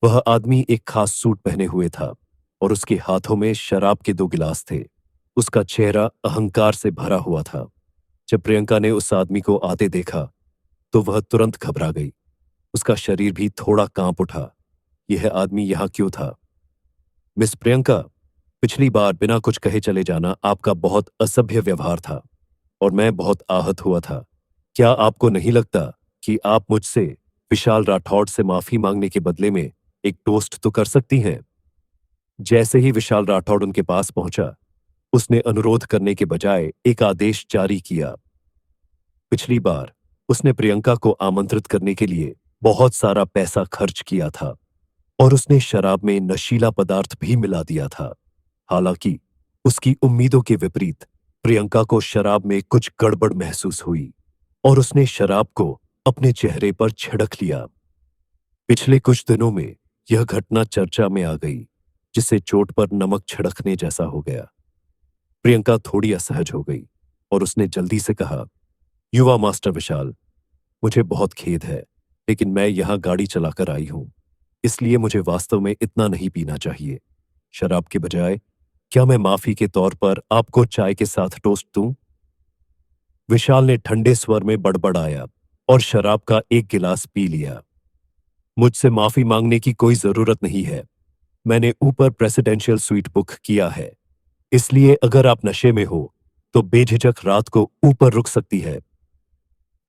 वह आदमी एक खास सूट पहने हुए था और उसके हाथों में शराब के 2 गिलास थे। उसका चेहरा अहंकार से भरा हुआ था। जब प्रियंका ने उस आदमी को आते देखा तो वह तुरंत घबरा गई। उसका शरीर भी थोड़ा कांप उठा। यह आदमी यहां क्यों था? मिस प्रियंका, पिछली बार बिना कुछ कहे चले जाना आपका बहुत असभ्य व्यवहार था और मैं बहुत आहत हुआ था। क्या आपको नहीं लगता कि आप मुझसे विशाल राठौड़ से माफी मांगने के बदले में एक टोस्ट तो कर सकती हैं? जैसे ही विशाल राठौड़ उनके पास पहुंचा, उसने अनुरोध करने के बजाय एक आदेश जारी किया। पिछली बार उसने प्रियंका को आमंत्रित करने के लिए बहुत सारा पैसा खर्च किया था और उसने शराब में नशीला पदार्थ भी मिला दिया था। हालांकि उसकी उम्मीदों के विपरीत प्रियंका को शराब में कुछ गड़बड़ महसूस हुई और उसने शराब को अपने चेहरे पर छिड़क लिया। पिछले कुछ दिनों में यह घटना चर्चा में आ गई, जिससे चोट पर नमक छिड़कने जैसा हो गया। प्रियंका थोड़ी असहज हो गई और उसने जल्दी से कहा, युवा मास्टर विशाल, मुझे बहुत खेद है, लेकिन मैं यहां गाड़ी चलाकर आई हूं, इसलिए मुझे वास्तव में इतना नहीं पीना चाहिए। शराब के बजाय क्या मैं माफी के तौर पर आपको चाय के साथ टोस्ट दूं? विशाल ने ठंडे स्वर में बड़बड़ाया और शराब का एक गिलास पी लिया। मुझसे माफी मांगने की कोई जरूरत नहीं है। मैंने ऊपर प्रेसिडेंशियल स्वीट बुक किया है, इसलिए अगर आप नशे में हो तो बेझिझक रात को ऊपर रुक सकती है।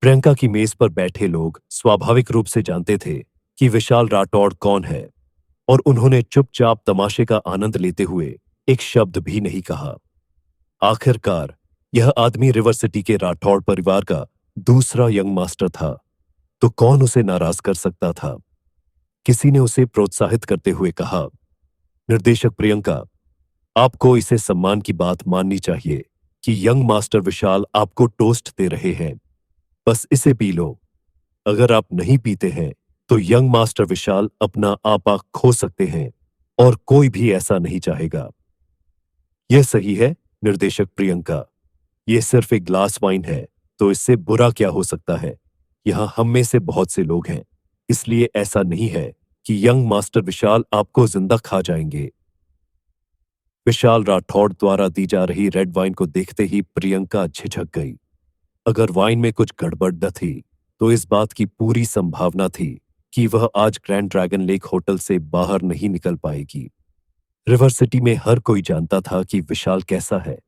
प्रियंका की मेज पर बैठे लोग स्वाभाविक रूप से जानते थे कि विशाल राठौड़ कौन है और उन्होंने चुपचाप तमाशे का आनंद लेते हुए एक शब्द भी नहीं कहा। आखिरकार यह आदमी रिवर सिटी के राठौड़ परिवार का दूसरा यंग मास्टर था, तो कौन उसे नाराज कर सकता था? किसी ने उसे प्रोत्साहित करते हुए कहा, निर्देशक प्रियंका, आपको इसे सम्मान की बात माननी चाहिए कि यंग मास्टर विशाल आपको टोस्ट दे रहे हैं। बस इसे पी लो। अगर आप नहीं पीते हैं तो यंग मास्टर विशाल अपना आपा खो सकते हैं और कोई भी ऐसा नहीं चाहेगा। यह सही है निर्देशक प्रियंका, यह सिर्फ एक ग्लास वाइन है, तो इससे बुरा क्या हो सकता है? यहां हम में से बहुत से लोग हैं, इसलिए ऐसा नहीं है कि यंग मास्टर विशाल आपको जिंदा खा जाएंगे। विशाल राठौड़ द्वारा दी जा रही रेड वाइन को देखते ही प्रियंका झिझक गई। अगर वाइन में कुछ गड़बड़ न थी तो इस बात की पूरी संभावना थी कि वह आज ग्रैंड ड्रैगन लेक होटल से बाहर नहीं निकल पाएगी। रिवर सिटी में हर कोई जानता था कि विशाल कैसा है।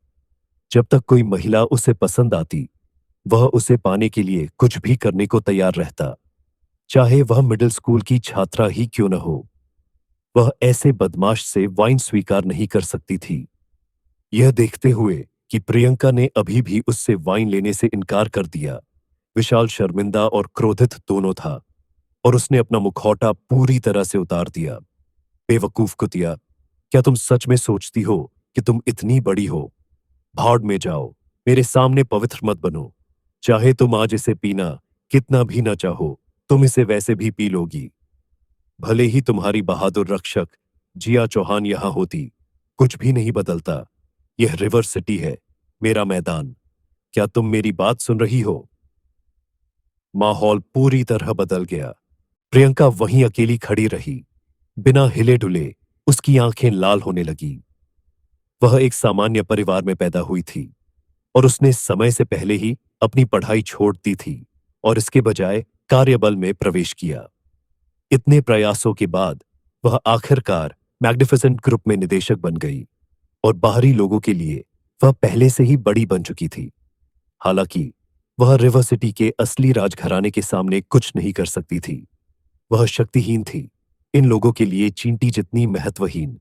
जब तक कोई महिला उसे पसंद आती, वह उसे पाने के लिए कुछ भी करने को तैयार रहता, चाहे वह मिडिल स्कूल की छात्रा ही क्यों न हो। वह ऐसे बदमाश से वाइन स्वीकार नहीं कर सकती थी। यह देखते हुए कि प्रियंका ने अभी भी उससे वाइन लेने से इनकार कर दिया, विशाल शर्मिंदा और क्रोधित दोनों था और उसने अपना मुखौटा पूरी तरह से उतार दिया। बेवकूफ कुतिया, क्या तुम सच में सोचती हो कि तुम इतनी बड़ी हो? भाड़ में जाओ, मेरे सामने पवित्र मत बनो। चाहे तुम आज इसे पीना कितना भी ना चाहो, तुम इसे वैसे भी पी लोगी। भले ही तुम्हारी बहादुर रक्षक जिया चौहान यहां होती, कुछ भी नहीं बदलता। यह रिवर सिटी है, मेरा मैदान। क्या तुम मेरी बात सुन रही हो? माहौल पूरी तरह बदल गया। प्रियंका वहीं अकेली खड़ी रही, बिना हिले डुले। उसकी आंखें लाल होने लगी। वह एक सामान्य परिवार में पैदा हुई थी और उसने समय से पहले ही अपनी पढ़ाई छोड़ दी थी और इसके बजाय कार्यबल में प्रवेश किया। इतने प्रयासों के बाद वह आखिरकार मैग्निफिसेंट ग्रुप में निदेशक बन गई और बाहरी लोगों के लिए वह पहले से ही बड़ी बन चुकी थी। हालांकि वह रिवर सिटी के असली राजघराने के सामने कुछ नहीं कर सकती थी। वह शक्तिहीन थी, इन लोगों के लिए चींटी जितनी महत्वहीन।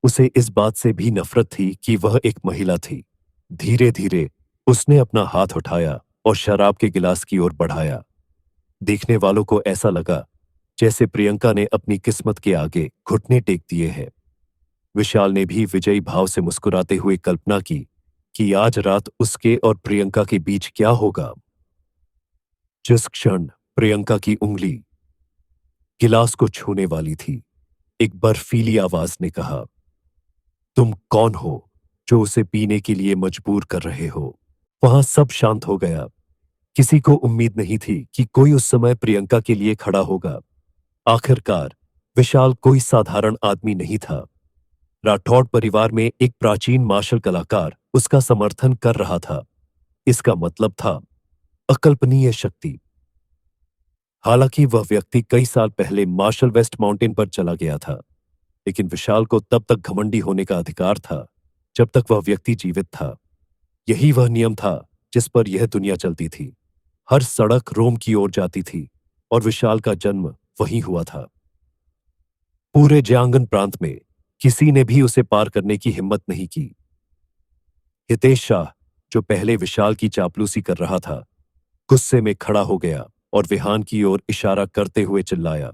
उसे इस बात से भी नफरत थी कि वह एक महिला थी। धीरे धीरे उसने अपना हाथ उठाया और शराब के गिलास की ओर बढ़ाया। देखने वालों को ऐसा लगा जैसे प्रियंका ने अपनी किस्मत के आगे घुटने टेक दिए हैं। विशाल ने भी विजयी भाव से मुस्कुराते हुए कल्पना की कि आज रात उसके और प्रियंका के बीच क्या होगा। जिस क्षण प्रियंका की उंगली गिलास को छूने वाली थी, एक बर्फीली आवाज ने कहा, तुम कौन हो जो उसे पीने के लिए मजबूर कर रहे हो? वहां सब शांत हो गया। किसी को उम्मीद नहीं थी कि कोई उस समय प्रियंका के लिए खड़ा होगा। आखिरकार विशाल कोई साधारण आदमी नहीं था। राठौड़ परिवार में एक प्राचीन मार्शल कलाकार उसका समर्थन कर रहा था। इसका मतलब था अकल्पनीय शक्ति। हालांकि वह व्यक्ति कई साल पहले मार्शल वेस्ट माउंटेन पर चला गया था, लेकिन विशाल को तब तक घमंडी होने का अधिकार था जब तक वह व्यक्ति जीवित था। यही वह नियम था जिस पर यह दुनिया चलती थी। हर सड़क रोम की ओर जाती थी और विशाल का जन्म वहीं हुआ था। पूरे जयांगन प्रांत में किसी ने भी उसे पार करने की हिम्मत नहीं की। हितेश शाह, जो पहले विशाल की चापलूसी कर रहा था, गुस्से में खड़ा हो गया और विहान की ओर इशारा करते हुए चिल्लाया,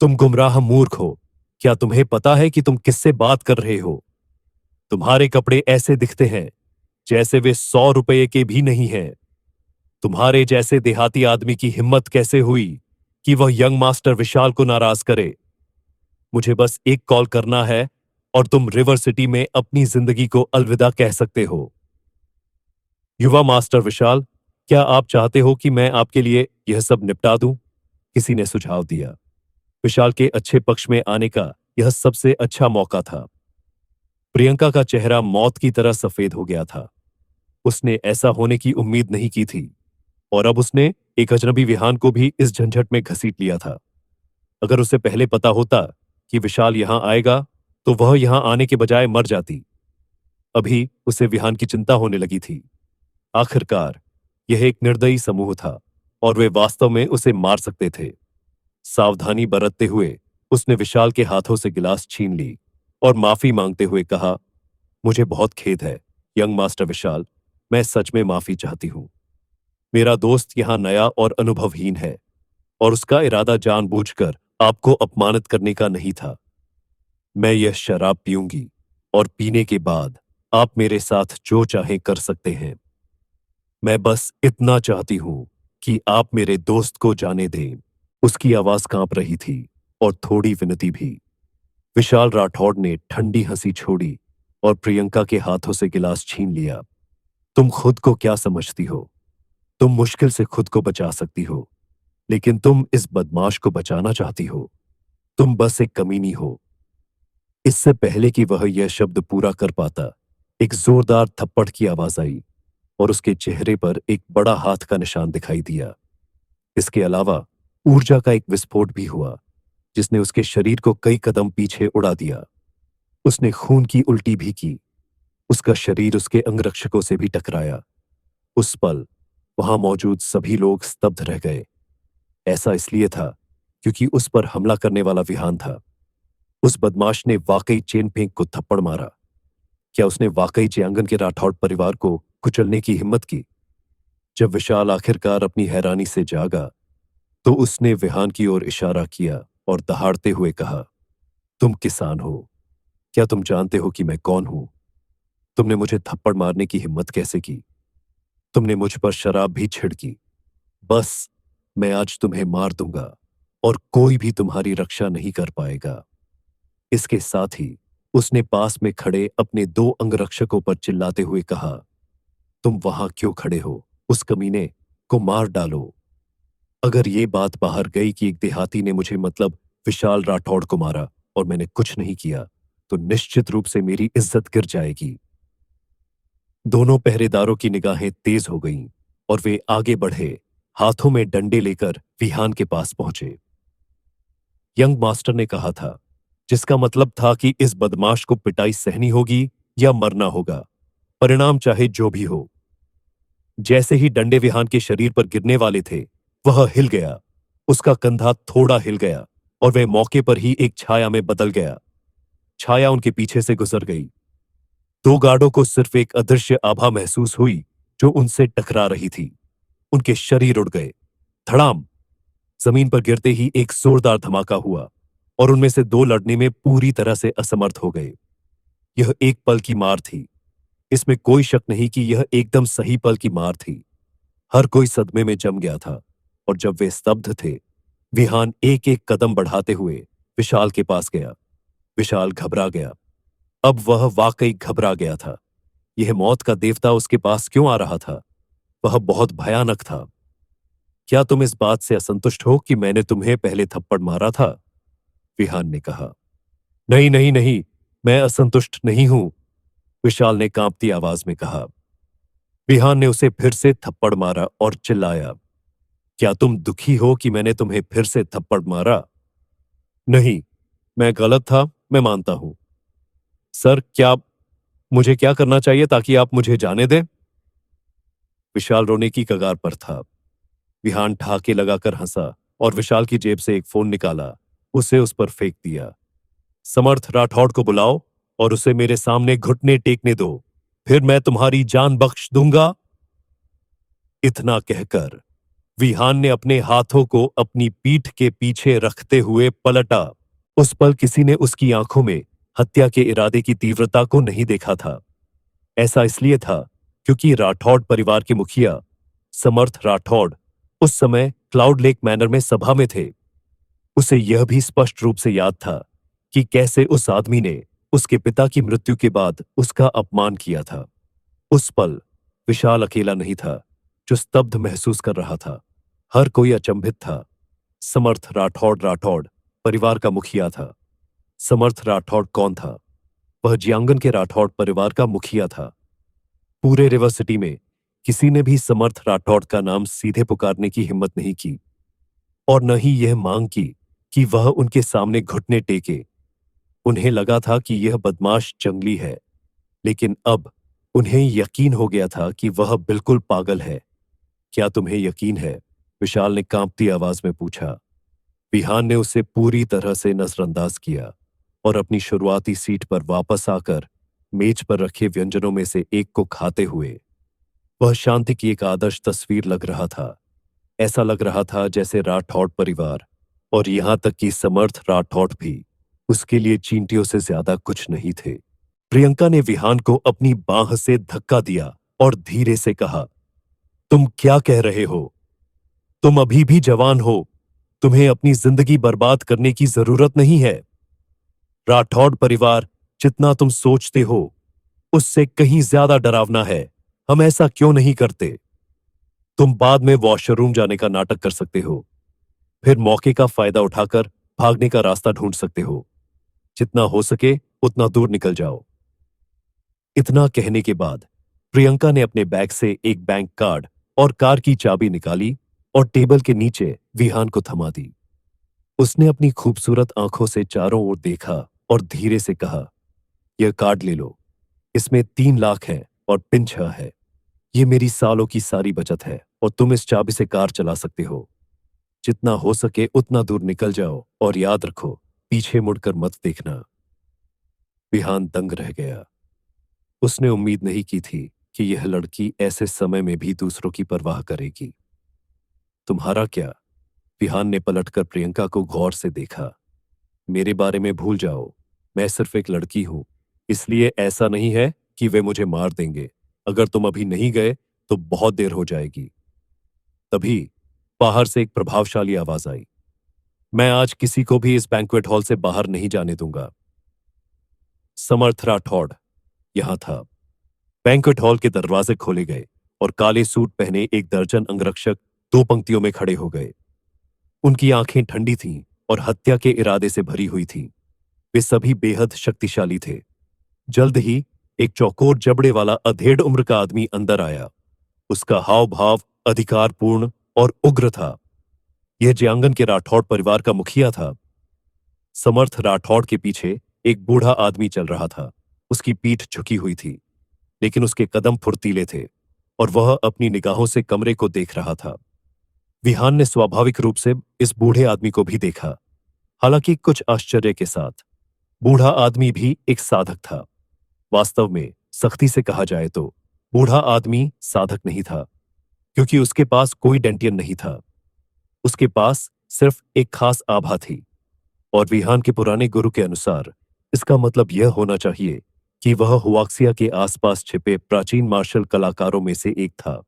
तुम गुमराह मूर्ख हो। क्या तुम्हें पता है कि तुम किससे बात कर रहे हो? तुम्हारे कपड़े ऐसे दिखते हैं जैसे वे 100 रुपये के भी नहीं हैं। तुम्हारे जैसे देहाती आदमी की हिम्मत कैसे हुई कि वह यंग मास्टर विशाल को नाराज करे? मुझे बस एक कॉल करना है और तुम रिवर सिटी में अपनी जिंदगी को अलविदा कह सकते हो। युवा मास्टर विशाल, क्या आप चाहते हो कि मैं आपके लिए यह सब निपटा दूं? किसी ने सुझाव दिया। विशाल के अच्छे पक्ष में आने का यह सबसे अच्छा मौका था। प्रियंका का चेहरा मौत की तरह सफेद हो गया था। उसने ऐसा होने की उम्मीद नहीं की थी और अब उसने एक अजनबी विहान को भी इस झंझट में घसीट लिया था। अगर उसे पहले पता होता कि विशाल यहां आएगा तो वह यहां आने के बजाय मर जाती। अभी उसे विहान की चिंता होने लगी थी। आखिरकार यह एक निर्दयी समूह था और वे वास्तव में उसे मार सकते थे। सावधानी बरतते हुए उसने विशाल के हाथों से गिलास छीन ली और माफी मांगते हुए कहा, मुझे बहुत खेद है यंग मास्टर विशाल, मैं सच में माफी चाहती हूं। मेरा दोस्त यहां नया और अनुभवहीन है और उसका इरादा जानबूझकर आपको अपमानित करने का नहीं था। मैं यह शराब पीऊंगी और पीने के बाद आप मेरे साथ जो चाहें कर सकते हैं। मैं बस इतना चाहती हूं कि आप मेरे दोस्त को जाने दें। उसकी आवाज कांप रही थी और थोड़ी विनती भी। विशाल राठौड़ ने ठंडी हंसी छोड़ी और प्रियंका के हाथों से गिलास छीन लिया। तुम खुद को क्या समझती हो? तुम मुश्किल से खुद को बचा सकती हो, लेकिन तुम इस बदमाश को बचाना चाहती हो। तुम बस एक कमीनी हो। इससे पहले कि वह यह शब्द पूरा कर पाता, एक जोरदार थप्पड़ की आवाज आई और उसके चेहरे पर एक बड़ा हाथ का निशान दिखाई दिया। इसके अलावा ऊर्जा का एक विस्फोट भी हुआ जिसने उसके शरीर को कई कदम पीछे उड़ा दिया। उसने खून की उल्टी भी की। उसका शरीर उसके अंगरक्षकों से भी टकराया। उस पल वहां मौजूद सभी लोग स्तब्ध रह गए। ऐसा इसलिए था क्योंकि उस पर हमला करने वाला विहान था। उस बदमाश ने वाकई चेन फेंक को थप्पड़ मारा। क्या उसने वाकई जयांगन के राठौड़ परिवार को कुचलने की हिम्मत की? जब विशाल आखिरकार अपनी हैरानी से जागा तो उसने विहान की ओर इशारा किया और दहाड़ते हुए कहा, तुम किसान हो। क्या तुम जानते हो कि मैं कौन हूं? तुमने मुझे थप्पड़ मारने की हिम्मत कैसे की? तुमने मुझ पर शराब भी छिड़की। बस मैं आज तुम्हें मार दूंगा और कोई भी तुम्हारी रक्षा नहीं कर पाएगा। इसके साथ ही उसने पास में खड़े अपने 2 अंगरक्षकों पर चिल्लाते हुए कहा, तुम वहां क्यों खड़े हो? उस कमीने को मार डालो। अगर ये बात बाहर गई कि एक देहाती ने मुझे मतलब विशाल राठौड़ को मारा और मैंने कुछ नहीं किया, तो निश्चित रूप से मेरी इज्जत गिर जाएगी। दोनों पहरेदारों की निगाहें तेज हो गईं और वे आगे बढ़े, हाथों में डंडे लेकर विहान के पास पहुंचे। यंग मास्टर ने कहा था, जिसका मतलब था कि इस बदमाश को पिटाई सहनी होगी या मरना होगा, परिणाम चाहे जो भी हो। जैसे ही डंडे विहान के शरीर पर गिरने वाले थे, वह हिल गया। उसका कंधा थोड़ा हिल गया और वह मौके पर ही एक छाया में बदल गया। छाया उनके पीछे से गुजर गई। दो गार्डों को सिर्फ एक अदृश्य आभा महसूस हुई जो उनसे टकरा रही थी। उनके शरीर उड़ गए। धड़ाम! जमीन पर गिरते ही एक जोरदार धमाका हुआ और उनमें से दो लड़ने में पूरी तरह से असमर्थ हो गए। यह एक पल की मार थी। इसमें कोई शक नहीं कि यह एकदम सही पल की मार थी। हर कोई सदमे में जम गया था और जब वे स्तब्ध थे, विहान एक एक कदम बढ़ाते हुए विशाल के पास गया। विशाल घबरा गया। अब वह वाकई घबरा गया था। यह मौत का देवता उसके पास क्यों आ रहा था? वह बहुत भयानक था। क्या तुम इस बात से असंतुष्ट हो कि मैंने तुम्हें पहले थप्पड़ मारा था? विहान ने कहा। नहीं नहीं नहीं, मैं असंतुष्ट नहीं हूं, विशाल ने कांपती आवाज में कहा। विहान ने उसे फिर से थप्पड़ मारा और चिल्लाया, क्या तुम दुखी हो कि मैंने तुम्हें फिर से थप्पड़ मारा? नहीं, मैं गलत था, मैं मानता हूं। सर, मुझे क्या करना चाहिए ताकि आप मुझे जाने दें? विशाल रोने की कगार पर था। विहान ठहाके लगाकर हंसा और विशाल की जेब से एक फोन निकाला, उसे उस पर फेंक दिया। समर्थ राठौड़ को बुलाओ और उसे मेरे सामने घुटने टेकने दो, फिर मैं तुम्हारी जान बख्श दूंगा। इतना कहकर विहान ने अपने हाथों को अपनी पीठ के पीछे रखते हुए पलटा। उस पल किसी ने उसकी आंखों में हत्या के इरादे की तीव्रता को नहीं देखा था। ऐसा इसलिए था क्योंकि राठौड़ परिवार के मुखिया समर्थ राठौड़ उस समय क्लाउड लेक मैनर में सभा में थे। उसे यह भी स्पष्ट रूप से याद था कि कैसे उस आदमी ने उसके पिता की मृत्यु के बाद उसका अपमान किया था। उस पल विशाल अकेला नहीं था जो स्तब्ध महसूस कर रहा था। हर कोई अचंभित था। समर्थ राठौड़ परिवार का मुखिया था। समर्थ राठौड़ कौन था? वह जियांगन के राठौड़ परिवार का मुखिया था। पूरे रिवर सिटी में किसी ने भी समर्थ राठौड़ का नाम सीधे पुकारने की हिम्मत नहीं की और न ही यह मांग की कि वह उनके सामने घुटने टेके। उन्हें लगा था कि यह बदमाश जंगली है, लेकिन अब उन्हें यकीन हो गया था कि वह बिल्कुल पागल है। क्या तुम्हें यकीन है? विशाल ने कांपती आवाज में पूछा। विहान ने उसे पूरी तरह से नजरअंदाज किया और अपनी शुरुआती सीट पर वापस आकर मेज पर रखे व्यंजनों में से एक को खाते हुए वह शांति की एक आदर्श तस्वीर लग रहा था। ऐसा लग रहा था जैसे राठौड़ परिवार और यहां तक कि समर्थ राठौड़ भी उसके लिए चींटियों से ज्यादा कुछ नहीं थे। प्रियंका ने विहान को अपनी बांह से धक्का दिया और धीरे से कहा, तुम क्या कह रहे हो? तुम अभी भी जवान हो। तुम्हें अपनी जिंदगी बर्बाद करने की जरूरत नहीं है। राठौड़ परिवार जितना तुम सोचते हो उससे कहीं ज्यादा डरावना है। हम ऐसा क्यों नहीं करते? तुम बाद में वॉशरूम जाने का नाटक कर सकते हो, फिर मौके का फायदा उठाकर भागने का रास्ता ढूंढ सकते हो। जितना हो सके उतना दूर निकल जाओ। इतना कहने के बाद प्रियंका ने अपने बैग से एक बैंक कार्ड और कार की चाबी निकाली और टेबल के नीचे विहान को थमा दी। उसने अपनी खूबसूरत आंखों से चारों ओर देखा और धीरे से कहा, यह कार्ड ले लो। इसमें 3 लाख है और पिन 6 है। ये मेरी सालों की सारी बचत है और तुम इस चाबी से कार चला सकते हो। जितना हो सके उतना दूर निकल जाओ और याद रखो, पीछे मुड़कर मत देखना। विहान दंग रह गया। उसने उम्मीद नहीं की थी कि यह लड़की ऐसे समय में भी दूसरों की परवाह करेगी। तुम्हारा क्या? विहान ने पलटकर प्रियंका को गौर से देखा। मेरे बारे में भूल जाओ। मैं सिर्फ एक लड़की हूं, इसलिए ऐसा नहीं है कि वे मुझे मार देंगे। अगर तुम अभी नहीं गए तो बहुत देर हो जाएगी। तभी बाहर से एक प्रभावशाली आवाज आई, मैं आज किसी को भी इस बैंक्वेट हॉल से बाहर नहीं जाने दूंगा। समर्थ राठौड़ यहां था। बैंक्वेट हॉल के दरवाजे खोले गए और काले सूट पहने एक दर्जन अंगरक्षक 2 पंक्तियों में खड़े हो गए। उनकी आंखें ठंडी थीं और हत्या के इरादे से भरी हुई थीं। वे सभी बेहद शक्तिशाली थे। जल्द ही एक चौकोर जबड़े वाला अधेड़ उम्र का आदमी अंदर आया। उसका हाव भाव अधिकारपूर्ण और उग्र था। यह जियांगन के राठौड़ परिवार का मुखिया था। समर्थ राठौड़ के पीछे एक बूढ़ा आदमी चल रहा था। उसकी पीठ झुकी हुई थी, लेकिन उसके कदम फुर्तीले थे और वह अपनी निगाहों से कमरे को देख रहा था। विहान ने स्वाभाविक रूप से इस बूढ़े आदमी को भी देखा, हालांकि कुछ आश्चर्य के साथ। बूढ़ा आदमी भी एक साधक था। वास्तव में सख्ती से कहा जाए तो बूढ़ा आदमी साधक नहीं था, क्योंकि उसके पास कोई डेंटियन नहीं था। उसके पास सिर्फ एक खास आभा थी, और विहान के पुराने गुरु के अनुसार इसका मतलब यह होना चाहिए कि वह हुआक्सिया के आसपास छिपे प्राचीन मार्शल कलाकारों में से एक था।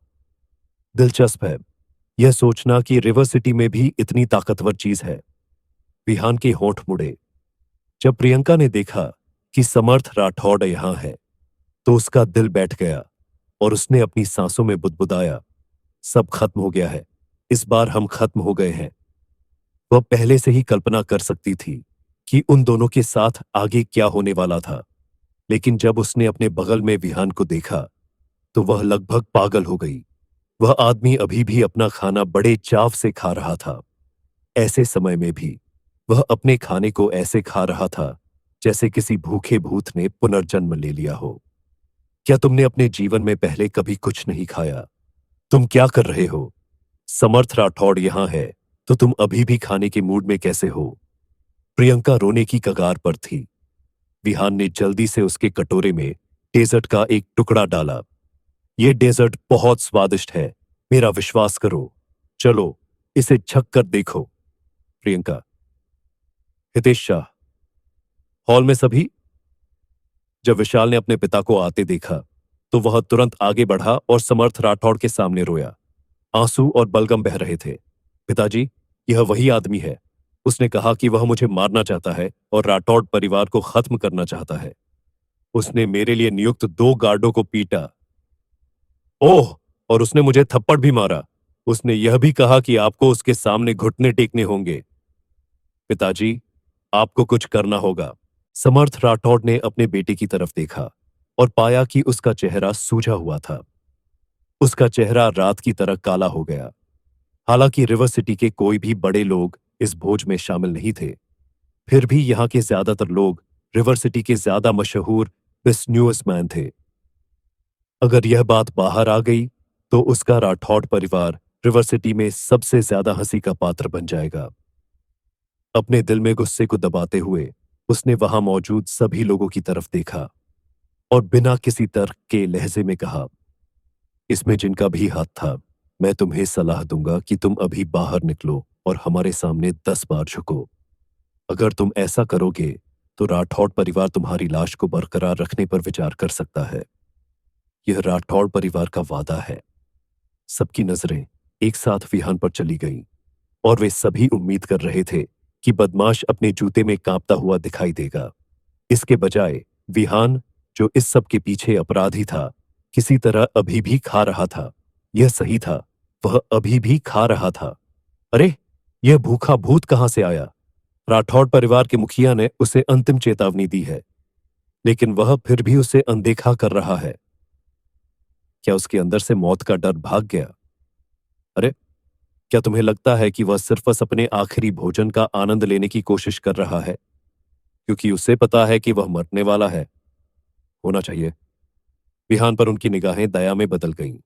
दिलचस्प है यह सोचना कि रिवर सिटी में भी इतनी ताकतवर चीज है। विहान के होंठ मुड़े। जब प्रियंका ने देखा कि समर्थ राठौड़ यहां है, तो उसका दिल बैठ गया और उसने अपनी सांसों में बुदबुदाया, सब खत्म हो गया है, इस बार हम खत्म हो गए हैं। वह पहले से ही कल्पना कर सकती थी कि उन दोनों के साथ आगे क्या होने वाला था, लेकिन जब उसने अपने बगल में विहान को देखा तो वह लगभग पागल हो गई। वह आदमी अभी भी अपना खाना बड़े चाव से खा रहा था। ऐसे समय में भी वह अपने खाने को ऐसे खा रहा था जैसे किसी भूखे भूत ने पुनर्जन्म ले लिया हो। क्या तुमने अपने जीवन में पहले कभी कुछ नहीं खाया? तुम क्या कर रहे हो? समर्थ राठौड़ यहां है तो तुम अभी भी खाने के मूड में कैसे हो? प्रियंका रोने की कगार पर थी। विहान ने जल्दी से उसके कटोरे में डेजर्ट का एक टुकड़ा डाला। यह डेजर्ट बहुत स्वादिष्ट है, मेरा विश्वास करो। चलो, इसे छक कर देखो। प्रियंका। हितेश शाह। हॉल में सभी। जब विशाल ने अपने पिता को आते देखा तो वह तुरंत आगे बढ़ा और समर्थ राठौड़ के सामने रोया। आंसू और बलगम बह रहे थे। पिताजी, यह वही आदमी है। उसने कहा कि वह मुझे मारना चाहता है और राठौड़ परिवार को खत्म करना चाहता है। उसने मेरे लिए नियुक्त 2 गार्डों को पीटा। ओह, और उसने मुझे थप्पड़ भी मारा। उसने यह भी कहा कि आपको उसके सामने घुटने टेकने होंगे। पिताजी, आपको कुछ करना होगा। समर्थ राठौड़ ने अपने बेटे की तरफ देखा और पाया कि उसका चेहरा सूजा हुआ था। उसका चेहरा रात की तरह काला हो गया। हालांकि रिवर सिटी के कोई भी बड़े लोग इस भोज में शामिल नहीं थे, फिर भी यहाँ के ज्यादातर लोग रिवर सिटी के ज्यादा मशहूर बिजनेसमैन थे। अगर यह बात बाहर आ गई तो उसका राठौड़ परिवार रिवर सिटी में सबसे ज्यादा हंसी का पात्र बन जाएगा। अपने दिल में गुस्से को दबाते हुए उसने वहां मौजूद सभी लोगों की तरफ देखा और बिना किसी तर्क के लहजे में कहा, इसमें जिनका भी हाथ था, मैं तुम्हें सलाह दूंगा कि तुम अभी बाहर निकलो और हमारे सामने 10 बार झुको। अगर तुम ऐसा करोगे तो राठौड़ परिवार तुम्हारी लाश को बरकरार रखने पर विचार कर सकता है। यह राठौड़ परिवार का वादा है। सबकी नजरें एक साथ विहान पर चली गईं और वे सभी उम्मीद कर रहे थे कि बदमाश अपने जूते में कांपता हुआ दिखाई देगा। इसके बजाय विहान, जो इस सब के पीछे अपराधी था, किसी तरह अभी भी खा रहा था। यह सही था, वह अभी भी खा रहा था। अरे, यह भूखा भूत कहां से आया? राठौड़ परिवार के मुखिया ने उसे अंतिम चेतावनी दी है, लेकिन वह फिर भी उसे अनदेखा कर रहा है। क्या उसके अंदर से मौत का डर भाग गया? अरे, क्या तुम्हें लगता है कि वह सिर्फ बस अपने आखिरी भोजन का आनंद लेने की कोशिश कर रहा है, क्योंकि उसे पता है कि वह मरने वाला है? होना चाहिए। विहान पर उनकी निगाहें दया में बदल गईं।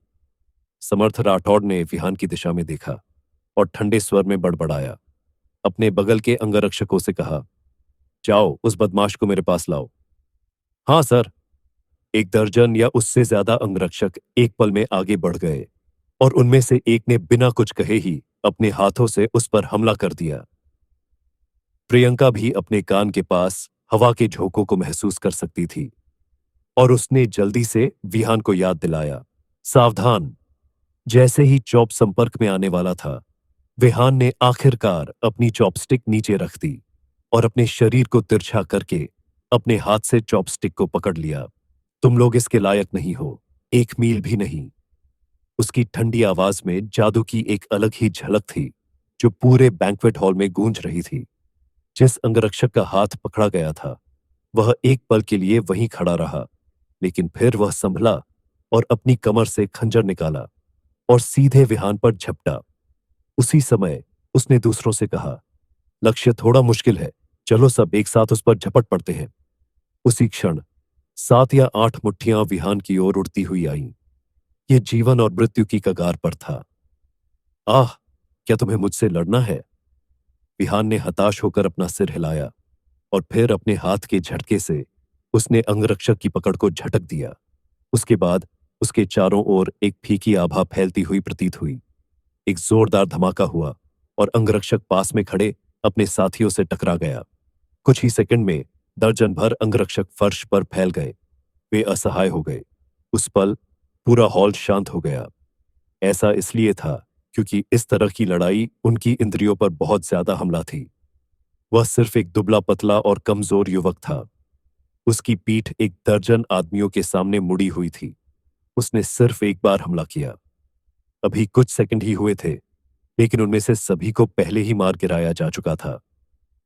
समर्थ राठौड़ ने विहान की दिशा में देखा और ठंडे स्वर में बड़बड़ाया। अपने बगल के अंगरक्षकों से कहा, जाओ, उस बदमाश को मेरे पास लाओ। हाँ सर। 1 दर्जन या उससे ज्यादा अंगरक्षक एक पल में आगे बढ़ गए और उनमें से एक ने बिना कुछ कहे ही अपने हाथों से उस पर हमला कर दिया। प्रियंका भी अपने कान के पास हवा के झोंकों को महसूस कर सकती थी और उसने जल्दी से विहान को याद दिलाया, सावधान। जैसे ही चॉप संपर्क में आने वाला था, विहान ने आखिरकार अपनी चॉपस्टिक नीचे रख दी और अपने शरीर को तिरछा करके अपने हाथ से चॉपस्टिक को पकड़ लिया। तुम लोग इसके लायक नहीं हो, 1 मील भी नहीं। उसकी ठंडी आवाज में जादू की एक अलग ही झलक थी जो पूरे बैंक्वेट हॉल में गूंज रही थी। जिस अंगरक्षक का हाथ पकड़ा गया था वह एक पल के लिए वहीं खड़ा रहा, लेकिन फिर वह संभला और अपनी कमर से खंजर निकाला और सीधे विहान पर झपटा। उसी समय उसने दूसरों से कहा, लक्ष्य थोड़ा मुश्किल है, चलो सब एक साथ उस पर झपट पड़ते हैं। उसी क्षण 7 या 8 मुट्ठियां विहान की ओर उड़ती हुई आईं। ये जीवन और मृत्यु की कगार पर था। आह, क्या तुम्हें मुझसे लड़ना है? विहान ने हताश होकर अपना सिर हिलाया। और फिर अपने हाथ के झटके से उसने अंगरक्षक की पकड़ को झटक दिया। उसके बाद उसके चारों ओर एक फीकी आभा फैलती हुई प्रतीत हुई। एक जोरदार धमाका हुआ और अंगरक्षक पास में खड़े अपने साथियों से टकरा गया। कुछ ही सेकंड में दर्जन भर अंगरक्षक फर्श पर फैल गए। वे असहाय हो गए। उस पल पूरा हॉल शांत हो गया। ऐसा इसलिए था क्योंकि इस तरह की लड़ाई उनकी इंद्रियों पर बहुत ज्यादा हमला थी। वह सिर्फ एक दुबला पतला और कमजोर युवक था। उसकी पीठ एक दर्जन आदमियों के सामने मुड़ी हुई थी। उसने सिर्फ एक बार हमला किया। अभी कुछ सेकंड ही हुए थे, लेकिन उनमें से सभी को पहले ही मार गिराया जा चुका था।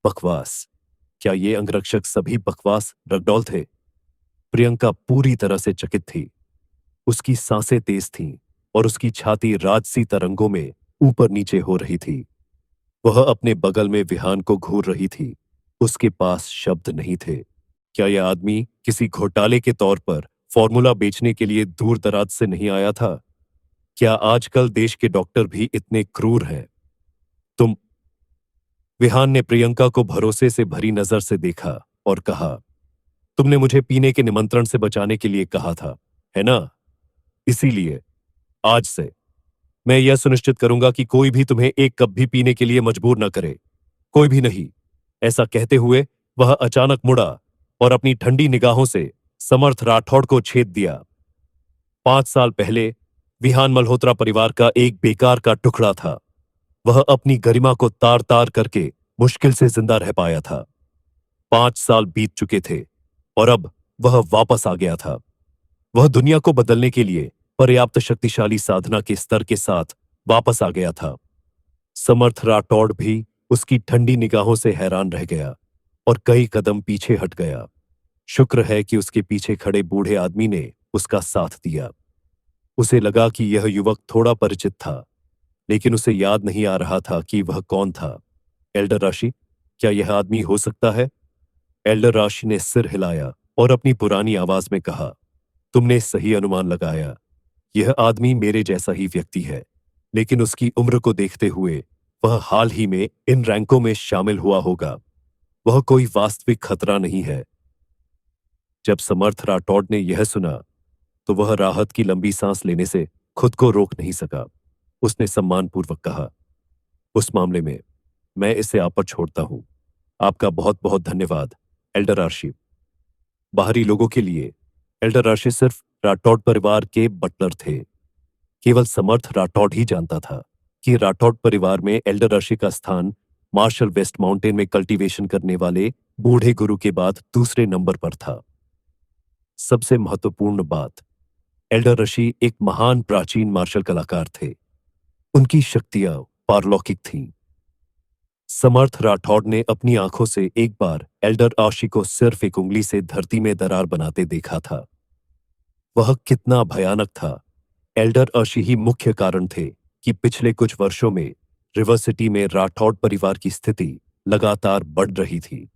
बकवास। क्या ये अंगरक्षक सभी बकवास रगडॉल थे? प्रियंका पूरी तरह से चकित थी। उसकी सांसें तेज थीं और उसकी छाती राजसी तरंगों में ऊपर नीचे हो रही थी। वह अपने बगल में विहान को घूर रही थी। उसके पास शब्द नहीं थे। क्या यह आदमी किसी घोटाले के तौर पर फॉर्मूला बेचने के लिए दूर दराज से नहीं आया था? क्या आजकल देश के डॉक्टर भी इतने क्रूर हैं? तुम। विहान ने प्रियंका को भरोसे से भरी नजर से देखा और कहा, तुमने मुझे पीने के निमंत्रण से बचाने के लिए कहा था, है ना? इसीलिए आज से मैं यह सुनिश्चित करूंगा कि कोई भी तुम्हें एक कप भी पीने के लिए मजबूर न करे। कोई भी नहीं। ऐसा कहते हुए वह अचानक मुड़ा और अपनी ठंडी निगाहों से समर्थ राठौड़ को छेद दिया। 5 साल पहले विहान मल्होत्रा परिवार का एक बेकार का टुकड़ा था। वह अपनी गरिमा को तार तार करके मुश्किल से जिंदा रह पाया था। 5 साल बीत चुके थे और अब वह वापस आ गया था। वह दुनिया को बदलने के लिए पर्याप्त शक्तिशाली साधना के स्तर के साथ वापस आ गया था। समर्थ राठौड़ भी उसकी ठंडी निगाहों से हैरान रह गया और कई कदम पीछे हट गया। शुक्र है कि उसके पीछे खड़े बूढ़े आदमी ने उसका साथ दिया। उसे लगा कि यह युवक थोड़ा परिचित था, लेकिन उसे याद नहीं आ रहा था कि वह कौन था। एल्डर राशि, क्या यह आदमी हो सकता है? एल्डर राशि ने सिर हिलाया और अपनी पुरानी आवाज में कहा, तुमने सही अनुमान लगाया। यह आदमी मेरे जैसा ही व्यक्ति है, लेकिन उसकी उम्र को देखते हुए वह हाल ही में इन रैंकों में शामिल हुआ होगा। वह कोई वास्तविक खतरा नहीं है। जब समर्थ राठौड़ ने यह सुना तो वह राहत की लंबी सांस लेने से खुद को रोक नहीं सका। उसने सम्मानपूर्वक कहा, उस मामले में मैं इसे आप पर छोड़ता हूं। आपका बहुत बहुत धन्यवाद, एल्डर आर्शी। बाहरी लोगों के लिए एल्डर आर्शी सिर्फ राठौड़ परिवार के बटलर थे। केवल समर्थ राठौड़ ही जानता था कि राठौड़ परिवार में एल्डर आर्शी का स्थान मार्शल वेस्ट माउंटेन में कल्टीवेशन करने वाले बूढ़े गुरु के बाद दूसरे नंबर पर था। सबसे महत्वपूर्ण बात, एल्डर ऋषि एक महान प्राचीन मार्शल कलाकार थे। उनकी शक्तियां पारलौकिक थीं। समर्थ राठौड़ ने अपनी आंखों से एक बार एल्डर आशी को सिर्फ एक उंगली से धरती में दरार बनाते देखा था। वह कितना भयानक था। एल्डर आशी ही मुख्य कारण थे कि पिछले कुछ वर्षों में रिवर सिटी में राठौड़ परिवार की स्थिति लगातार बढ़ रही थी।